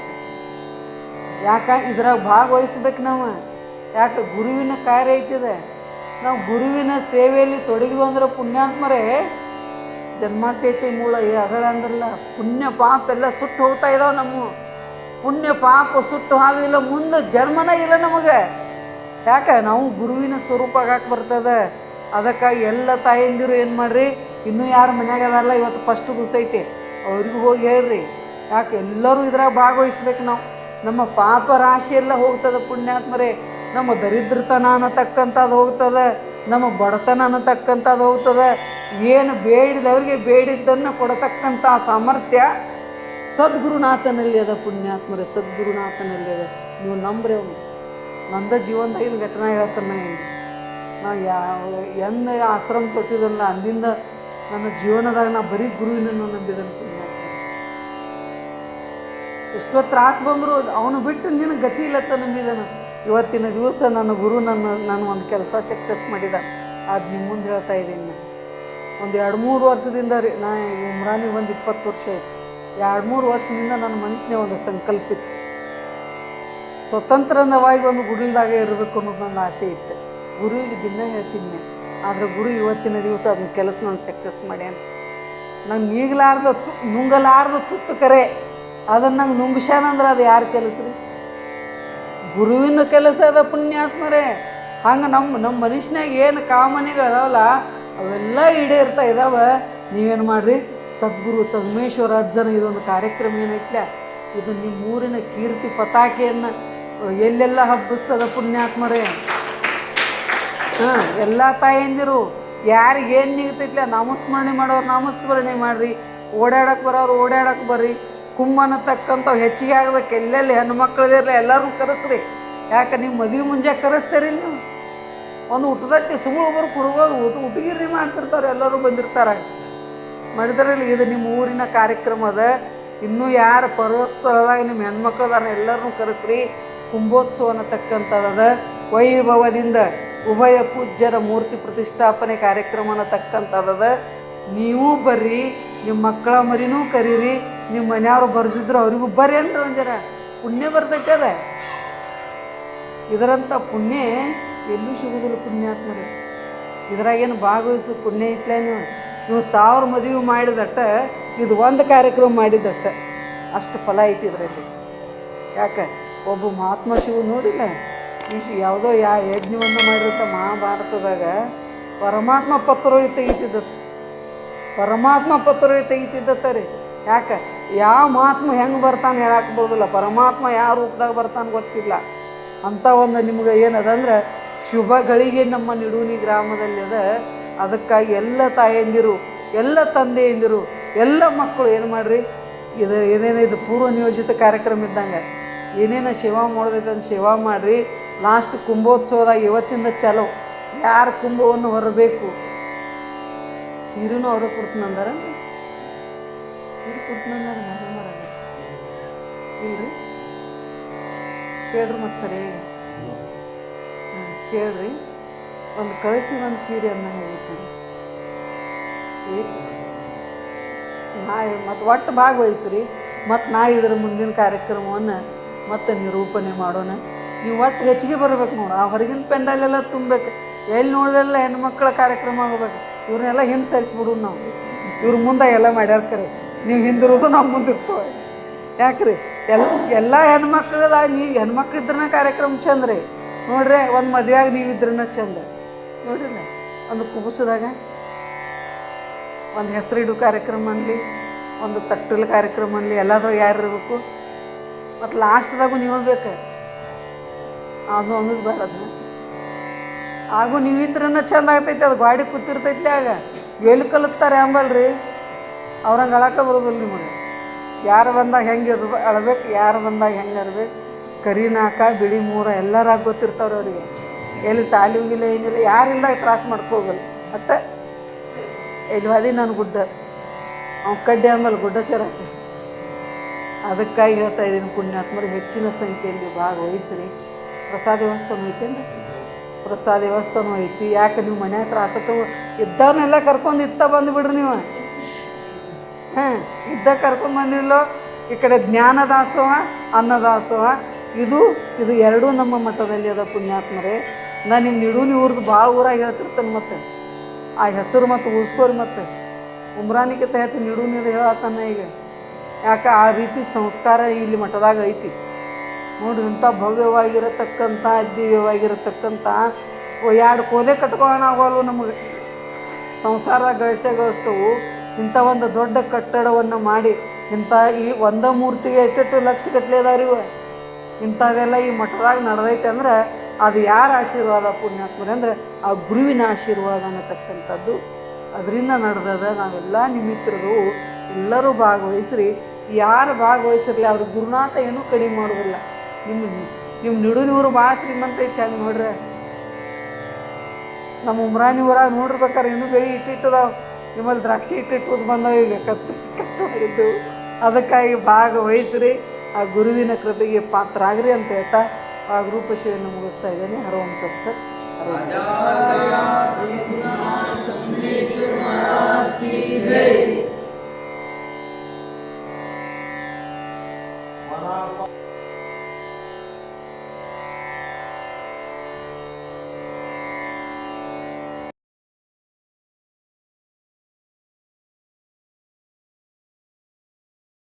ಯಾಕೆ ಇದ್ರಾಗ ಭಾಗವಹಿಸ್ಬೇಕು ನಾವು? ಯಾಕೆ? ಗುರುವಿನ ಕಾರ್ಯ ಐತಿದೆ. ನಾವು ಗುರುವಿನ ಸೇವೆಯಲ್ಲಿ ತೊಡಗಿದ್ವು ಅಂದ್ರೆ ಪುಣ್ಯಾತ್ಮರೇ ಜನ್ಮಾಚೈತಿ ಮೂಲ ಅಗಳ ಅಂದ್ರಲ್ಲ, ಪುಣ್ಯ ಪಾಪ ಎಲ್ಲ ಸುಟ್ಟು ಹೋಗ್ತಾ ಇದಾವೆ. ನಮ್ಮ ಪುಣ್ಯ ಪಾಪ ಸುಟ್ಟು ಹಾವಿಲ್ಲ, ಮುಂದೆ ಜನ್ಮನ ಇಲ್ಲ ನಮಗೆ. ಯಾಕೆ? ನಾವು ಗುರುವಿನ ಸ್ವರೂಪ ಆಗಾಕೆ ಬರ್ತದೆ. ಅದಕ್ಕಾಗಿ ಎಲ್ಲ ತಾಯಂದಿರು ಏನು ಮಾಡ್ರಿ, ಇನ್ನೂ ಯಾರು ಮನ್ಯಾಗ ಅದಾರಲ್ಲ, ಇವತ್ತು ಫಸ್ಟ್ ದಿವಸ ಐತಿ, ಅವ್ರಿಗೂ ಹೋಗಿ ಹೇಳ್ರಿ. ಯಾಕೆ? ಎಲ್ಲರೂ ಇದ್ರಾಗ ಭಾಗವಹಿಸ್ಬೇಕು. ನಾವು ನಮ್ಮ ಪಾಪ ರಾಶಿ ಎಲ್ಲ ಹೋಗ್ತದೆ ಪುಣ್ಯಾತ್ಮರೇ. ನಮ್ಮ ದರಿದ್ರತನ ಅನ್ನತಕ್ಕಂಥದ್ದು ಹೋಗ್ತದೆ, ನಮ್ಮ ಬಡತನ ಅನ್ನತಕ್ಕಂಥದ್ದು ಹೋಗ್ತದೆ. ಏನು ಬೇಡಿದವ್ರಿಗೆ ಬೇಡಿದ್ದನ್ನು ಕೊಡತಕ್ಕಂಥ ಸಾಮರ್ಥ್ಯ ಸದ್ಗುರುನಾಥನಲ್ಲಿ ಅದ ಪುಣ್ಯಾತ್ಮರೇ. ಸದ್ಗುರುನಾಥನಲ್ಲಿ ಅದ. ನೀವು ನಂಬ್ರಿ. ಅವನು ನಂದ ಜೀವನದಾಗ ಇದು ಘಟನೆ ಹೇಳ್ತಾನೆ. ಎಂದ ಆಶ್ರಮ ತೊಟ್ಟಿದಲ್ಲ ಅಂದಿಂದ ನನ್ನ ಜೀವನದಾಗ ನಾ ಬರೀ ಗುರುವಿನನ್ನು ನಂಬಿದನು ಪುಣ್ಯಾತ್ಮ. ಎಷ್ಟೋ ತ್ರಾಸು ಬಂದರು ಅವನು ಬಿಟ್ಟು ನಿನ್ನ ಗತಿ ಇಲ್ಲತ್ತ ನಂಬಿದನು. ಇವತ್ತಿನ ದಿವಸ ನನ್ನ ಗುರು ನಾನು ಒಂದು ಕೆಲಸ ಸಕ್ಸಸ್ ಮಾಡಿದ. ಅದು ನಿಮ್ಮ ಮುಂದೆ ಹೇಳ್ತಾ ಇದ್ದೀನಿ. ಒಂದು 2-3 ವರ್ಷದಿಂದ ರೀ, ನಾ ಉಮ್ರಾನಿಗೆ ಒಂದು 20 ವರ್ಷ ಆಯಿತು. 2-3 ವರ್ಷದಿಂದ ನನ್ನ ಮನುಷ್ಯನೇ ಒಂದು ಸಂಕಲ್ಪ ಇತ್ತು. ಸ್ವತಂತ್ರವಾಗಿ ಒಂದು ಗುಡಿಲ್ದಾಗ ಇರಬೇಕು ಅನ್ನೋದು ನನ್ನ ಆಸೆ ಇತ್ತು. ಗುರುವಿಗೆ ದಿನ ಹೇಳ್ತೀನಿ. ಆದರೆ ಗುರು ಇವತ್ತಿನ ದಿವಸ ಅದನ್ನ ಕೆಲಸ ನಾನು ಸಕ್ಸಸ್ ಮಾಡ್ಯಾನ. ನಂಗೆ ನುಂಗಲಾರ್ದ ತುತ್ತು ಕರೆ ಅದನ್ನು ನಂಗೆ ನುಂಗ್ಸ್ಯಾನಂದ್ರೆ ಅದು ಯಾರು ಕೆಲಸ ರೀ? ಗುರುವಿನ ಕೆಲಸ ಅದ ಪುಣ್ಯಾತ್ಮರೇ. ಹಂಗೆ ನಮ್ಮ ಮನುಷ್ಯನಾಗ ಏನು ಕಾಮನೆಗಳು ಅದಾವಲ್ಲ ಅವೆಲ್ಲ ಈಡೇರ್ತಾ ಇದ್ದಾವೆ. ನೀವೇನು ಮಾಡಿರಿ? ಸದ್ಗುರು ಸಂಗಮೇಶ್ವರ ಅಜ್ಜನ ಇದೊಂದು ಕಾರ್ಯಕ್ರಮ ಏನೈತ್ಲ, ಇದು ನಿಮ್ಮ ಊರಿನ ಕೀರ್ತಿ ಪತಾಕೆಯನ್ನು ಎಲ್ಲೆಲ್ಲ ಹಬ್ಬಿಸ್ತದ ಪುಣ್ಯಾತ್ಮರೇ. ಎಲ್ಲ ತಾಯಂದಿರು ಯಾರಿಗೆ ಏನು ನಿಗ್ತೈತಿಲ್ಲ ನಾಮಸ್ಮರಣೆ ಮಾಡೋರು ನಾಮಸ್ಮರಣೆ ಮಾಡಿರಿ, ಓಡಾಡಕ್ಕೆ ಬರೋರು ಓಡಾಡಕ್ಕೆ ಬರ್ರಿ. ಕುಂಭನ ತಕ್ಕಂಥವು ಹೆಚ್ಚಿಗೆ ಆಗ್ಬೇಕು. ಎಲ್ಲೆಲ್ಲಿ ಹೆಣ್ಮಕ್ಳದಿರಲಿ ಎಲ್ಲರೂ ಕರೆಸ್ರಿ. ಯಾಕೆ ನೀವು ಮದುವೆ ಮುಂಜೆ ಕರೆಸ್ತೀರಿ ನೀವು? ಒಂದು ಊಟದಟ್ಟಿ ಸುಮ್ಮನೆ ಒಬ್ಬರು ಕುಡ್ಗೋದು ಹುಡುಗಿರಿ ಮಾಡ್ತಿರ್ತಾರೆ, ಎಲ್ಲರೂ ಬಂದಿರ್ತಾರೆ ಮಾಡಿದ್ರಲ್ಲಿ. ಇದು ನಿಮ್ಮ ಊರಿನ ಕಾರ್ಯಕ್ರಮ ಅದ. ಇನ್ನೂ ಯಾರು ಪರ್ವಸ್ಥಳದಾಗ ನಿಮ್ಮ ಹೆಣ್ಮಕ್ಳದಾರ ಎಲ್ಲರನ್ನೂ ಕರೆಸ್ರಿ. ಕುಂಭೋತ್ಸವ ಅನ್ನತಕ್ಕಂಥದ್ದು ವೈಭವದಿಂದ ಉಭಯ ಪೂಜ್ಯರ ಮೂರ್ತಿ ಪ್ರತಿಷ್ಠಾಪನೆ ಕಾರ್ಯಕ್ರಮ ಅನ್ನತಕ್ಕಂಥದ್ದು. ನೀವು ಬರ್ರಿ, ನಿಮ್ಮ ಮಕ್ಕಳ ಮರಿನೂ ಕರೀರಿ. ನಿಮ್ಮ ಮನೆಯವ್ರು ಬರ್ದಿದ್ರು ಅವರಿಗೂ ಬರ್ರಿ ಅಂದ್ರೆ ಒಂದು ಜರ ಪುಣ್ಯ ಬರ್ತೈತೆ. ಅದ ಇದರಂಥ ಪುಣ್ಯ ಎಲ್ಲೂ ಸಿಗೋದಿಲ್ಲ ಪುಣ್ಯಾತ್ಮರೇ. ಇದ್ರಾಗೇನು ಭಾಗವಹಿಸೋ ಪುಣ್ಯ ಇತ್ತಲೇ ನೀವು 1000 ಮದುವೆ ಮಾಡಿದಟ್ಟ ಇದು ಒಂದು ಕಾರ್ಯಕ್ರಮ ಮಾಡಿದಟ್ಟ ಅಷ್ಟು ಫಲ ಐತಿ ಇದರಲ್ಲಿ. ಯಾಕೆ ಒಬ್ಬ ಮಹಾತ್ಮ ಶಿವ ನೋಡಿಲ್ಲ, ಯಾವುದೋ ಯಜ್ಞವನ್ನು ಮಾಡಿರುತ್ತೆ ಮಹಾಭಾರತದಾಗ. ಪರಮಾತ್ಮ ಪತ್ರೊಳಗೆ ತೆಗಿತಿದ್ದತ್ತು, ಪರಮಾತ್ಮ ಪತ್ರೊಳಗೆ ತೆಗಿತಿದ್ದತ್ತ ರೀ. ಯಾಕೆ ಯಾವ ಮಹಾತ್ಮ ಹೆಂಗೆ ಬರ್ತಾನೆ ಹೇಳಕ್ಕೆ ಬರೋದಿಲ್ಲ, ಪರಮಾತ್ಮ ಯಾವ ರೂಪದಾಗ ಬರ್ತಾನೆ ಗೊತ್ತಿಲ್ಲ. ಅಂಥ ಒಂದು ನಿಮ್ಗೆ ಏನದಂದ್ರೆ ಶುಭ ಗಳಿಗೆ ನಮ್ಮ ನಿಡೂನಿ ಗ್ರಾಮದಲ್ಲಿ ಅದ. ಅದಕ್ಕಾಗಿ ಎಲ್ಲ ತಾಯಂದಿರು, ಎಲ್ಲ ತಂದೆಯಂದಿರು, ಎಲ್ಲ ಮಕ್ಕಳು ಏನು ಮಾಡಿರಿ, ಇದು ಏನೇನು ಇದು ಪೂರ್ವ ನಿಯೋಜಿತ ಕಾರ್ಯಕ್ರಮ ಇದ್ದಂಗೆ ಏನೇನು ಸೇವಾ ಮಾಡೋದೈತೆ ಅಂತ ಸೇವಾ ಮಾಡಿರಿ. ಲಾಸ್ಟ್ ಕುಂಭೋತ್ಸವದಾಗ ಇವತ್ತಿಂದ ಚಲೋ. ಯಾರು ಕುಂಭವನ್ನು ಹೊರಬೇಕು ಸೀರೆನೂ ಅವ್ರ ಕೊಡ್ತೀನಂದಾರ, ಸೀರೆ ಕೊಡ್ತೀನಂದಾರ ಇಲ್ರಿ ಕೇಳ್ರಿ. ಮತ್ತು ಸರಿಯಾಗಿ ಕೇಳ್ರಿ. ಒಂದು ಕಳಿಸಿ ಒಂದು ಸೀರೆ ಅನ್ನ ಹೇಳ್ತೀನಿ. ಮತ್ತು ಒಟ್ಟು ಭಾಗವಹಿಸ್ರಿ. ಮತ್ತು ನಾ ಇದ್ರ ಮುಂದಿನ ಕಾರ್ಯಕ್ರಮವನ್ನು ಮತ್ತೆ ನಿರೂಪಣೆ ಮಾಡೋಣ. ನೀವು ಒಟ್ಟು ಹೆಚ್ಚಿಗೆ ಬರ್ಬೇಕು ನೋಡು. ಆ ಹೊರಗಿನ ಪೆಂಡಲೆಲ್ಲ ತುಂಬಬೇಕು. ಎಲ್ಲಿ ನೋಡಿದೆಲ್ಲ ಹೆಣ್ಮಕ್ಳ ಕಾರ್ಯಕ್ರಮ ಆಗಬೇಕು. ಇವ್ರನ್ನೆಲ್ಲ ಹಿಂದೆ ಸರಿಸ್ಬಿಡು ನಾವು. ಇವ್ರ ಮುಂದೆ ಎಲ್ಲ ಮಾಡ್ಯಾರ ಕರೆ, ನೀವು ಹಿಂದಿರೋದು ನಾವು ಮುಂದಿರ್ತವೆ. ಯಾಕ್ರಿ ಎಲ್ಲ ಹೆಣ್ಮಕ್ಳದ ಹೆಣ್ಮಕ್ಳು ಇದ್ರನ್ನ ಕಾರ್ಯಕ್ರಮ ಚಂದ ರೀ. ನೋಡ್ರಿ ಒಂದು ಮದುವೆಯಾಗ ನೀವು ಇದ್ರನ್ನ ಚಂದ ನೋಡ್ರಿಲ್ಲ. ಒಂದು ಕುಬುಸದಾಗ ಒಂದು ಹೆಸರಿಡು ಕಾರ್ಯಕ್ರಮ ಅನ್ಲಿ, ಒಂದು ತಟ್ಟಲು ಕಾರ್ಯಕ್ರಮ ಅನ್ಲಿ, ಎಲ್ಲಾದ್ರೂ ಯಾರು ಇರಬೇಕು. ಮತ್ತು ಲಾಸ್ಟ್ದಾಗೂ ನೀವು ಬೇಕು ಅದು ಅನ್ನೋದು ಬೇಡದು. ಹಾಗೂ ನೀವಿದ್ರನ್ನ ಚಂದ ಆಗ್ತೈತೆ. ಅದು ಗಾಡಿ ಕೂತಿರ್ತೈತಿ. ಆಗ ಎಲ್ಲಿ ಕಲಿಸ್ತಾರೆ ಅಂಬಲ್ರಿ, ಅವ್ರಂಗೆ ಅಳಕ್ಕೆ ಬರೋದಿಲ್ಲ ನಿಮಗೆ. ಯಾರು ಬಂದಾಗ ಹೆಂಗೆ ಅಳ್ಬೇಕು, ಯಾರು ಬಂದಾಗ ಹೆಂಗೆ ಇರ್ಬೇಕು. ಕರಿ ನಾಕ ಬಿಳಿ ಮೂರ ಎಲ್ಲರಾಗ ಗೊತ್ತಿರ್ತಾವ್ರಿ ಅವರಿಗೆ. ಎಲ್ಲಿ ಸಾಲಿ ಹೋಗಿಲ್ಲ ಏನಿಲ್ಲ, ಯಾರಿಲ್ಲ ತ್ರಾಸ ಮಾಡ್ಕೋಗಲ್ಲ. ಅಟ್ಟ ಎಲ್ಲಿ ಅದಿ ನಾನು ಗುಡ್ಡ ಅವ್ನು ಕಡ್ಡೆ ಆಮೇಲೆ ಗುಡ್ಡ ಸೇರಕ್ಕೆ. ಅದಕ್ಕಾಗಿ ಹೇಳ್ತಾ ಇದ್ದೀನಿ, ಪುಣ್ಯಾತ್ಮರು ಹೆಚ್ಚಿನ ಸಂಖ್ಯೆಯಲ್ಲಿ ಭಾಗವಹಿಸ್ರಿ. ಪ್ರಸಾದ ವ್ಯವಸ್ಥೆನೂ ಐತೇನ್ರಿ? ಪ್ರಸಾದ ವ್ಯವಸ್ಥೆನೂ ಐತಿ. ಯಾಕೆ ನೀವು ಮನೆ ತ್ರಾಸತ್ತು ಇದ್ದವ್ರನ್ನೆಲ್ಲ ಕರ್ಕೊಂಡು ಇತ್ತ ಬಂದುಬಿಡ್ರಿ ನೀವು. ಇದ್ದ ಕರ್ಕೊಂಡು ಬಂದಿಲ್ಲೋ. ಈ ಕಡೆ ಜ್ಞಾನದಾಸೋಹ, ಅನ್ನದಾಸೋಹ ಇದು ಎರಡೂ ನಮ್ಮ ಮಠದಲ್ಲಿ ಅದ ಪುಣ್ಯಾತ್ಮರೇ. ನಾನು ನಿಮ್ಮ ನಿಡೂನಿ ಊರ್ದು ಭಾಳ ಊರಾಗ ಹೇಳ್ತಿರ್ತೇನೆ. ಮತ್ತು ಆ ಹೆಸರು ಮತ್ತು ಉಳಿಸ್ಕೋರಿ. ಮತ್ತು ಉಮ್ರಾನಿಗಿಂತ ಹೆಚ್ಚು ನಿಡೂನಿದ ಹೇಳತ್ತಾನೆ ಈಗ. ಯಾಕೆ ಆ ರೀತಿ ಸಂಸ್ಕಾರ ಇಲ್ಲಿ ಮಠದಾಗ ಐತಿ ನೋಡ್ರಿ. ಇಂಥ ಭವ್ಯವಾಗಿರತಕ್ಕಂಥ ದಿವ್ಯವಾಗಿರತಕ್ಕಂಥ 2 ಕೋಲೆ ಕಟ್ಕೊಳ್ಳೋಣ ಆಗೋಲ್ವು ನಮಗೆ. ಸಂಸಾರ ಗಳಿಸ್ತವು. ಇಂಥ ಒಂದು ದೊಡ್ಡ ಕಟ್ಟಡವನ್ನು ಮಾಡಿ ಇಂಥ ಈ ಒಂದೇ ಮೂರ್ತಿಗೆ ಎಷ್ಟು ಲಕ್ಷಗಟ್ಟಲೆ ಅದಾವ್ರಿ ಇವ. ಇಂಥವೆಲ್ಲ ಈ ಮಠದಾಗ ನಡೆದೈತೆ ಅಂದ್ರೆ ಅದು ಯಾರ ಆಶೀರ್ವಾದ ಪುಣ್ಯಾತ್ಮರೇ ಅಂದರೆ ಆ ಗುರುವಿನ ಆಶೀರ್ವಾದ ಅನ್ನತಕ್ಕಂಥದ್ದು ಅದರಿಂದ ನಡೆದದ. ನಾವೆಲ್ಲ ನಿಮಿತ್ತರದು ಎಲ್ಲರೂ ಭಾಗವಹಿಸ್ರಿ. ಯಾರು ಭಾಗವಹಿಸಿರಲಿ ಅವ್ರ ಗುರುನಾಥ ಏನೂ ಕಡಿಮೆ ಮಾಡೋದಿಲ್ಲ. ನಿಮ್ಮ ನಿಡೂನಿವರು ಭಾಳ ಶ್ರೀಮಂತ ಐತೆ. ಹಂಗೆ ನೋಡ್ರಿ ನಮ್ಮ ಉಮ್ರಾನಿ ಊರಾಗ ನೋಡಿರ್ಬೇಕಾರೆ ಇನ್ನೂ ಬೆಳೆ ಇಟ್ಟಿಟ್ಟದಾವ. ನಿಮ್ಮಲ್ಲಿ ದ್ರಾಕ್ಷಿ ಇಟ್ಟಿಟ್ಟು ಬಂದವ ಈಗ ಕಟ್ಟು ಮಾಡಿದ್ದು. ಅದಕ್ಕಾಗಿ ಭಾಗವಹಿಸ್ರಿ, ಆ ಗುರುವಿನ ಕೃಪೆಗೆ ಪಾತ್ರರಾಗ್ರಿ ಅಂತ ಹೇಳ್ತಾ ಆ ರೂಪಶಿಯನ್ನು ಮುಗಿಸ್ತಾ ಇದ್ದೇನೆ. ಹರವಂತ ಸರ್.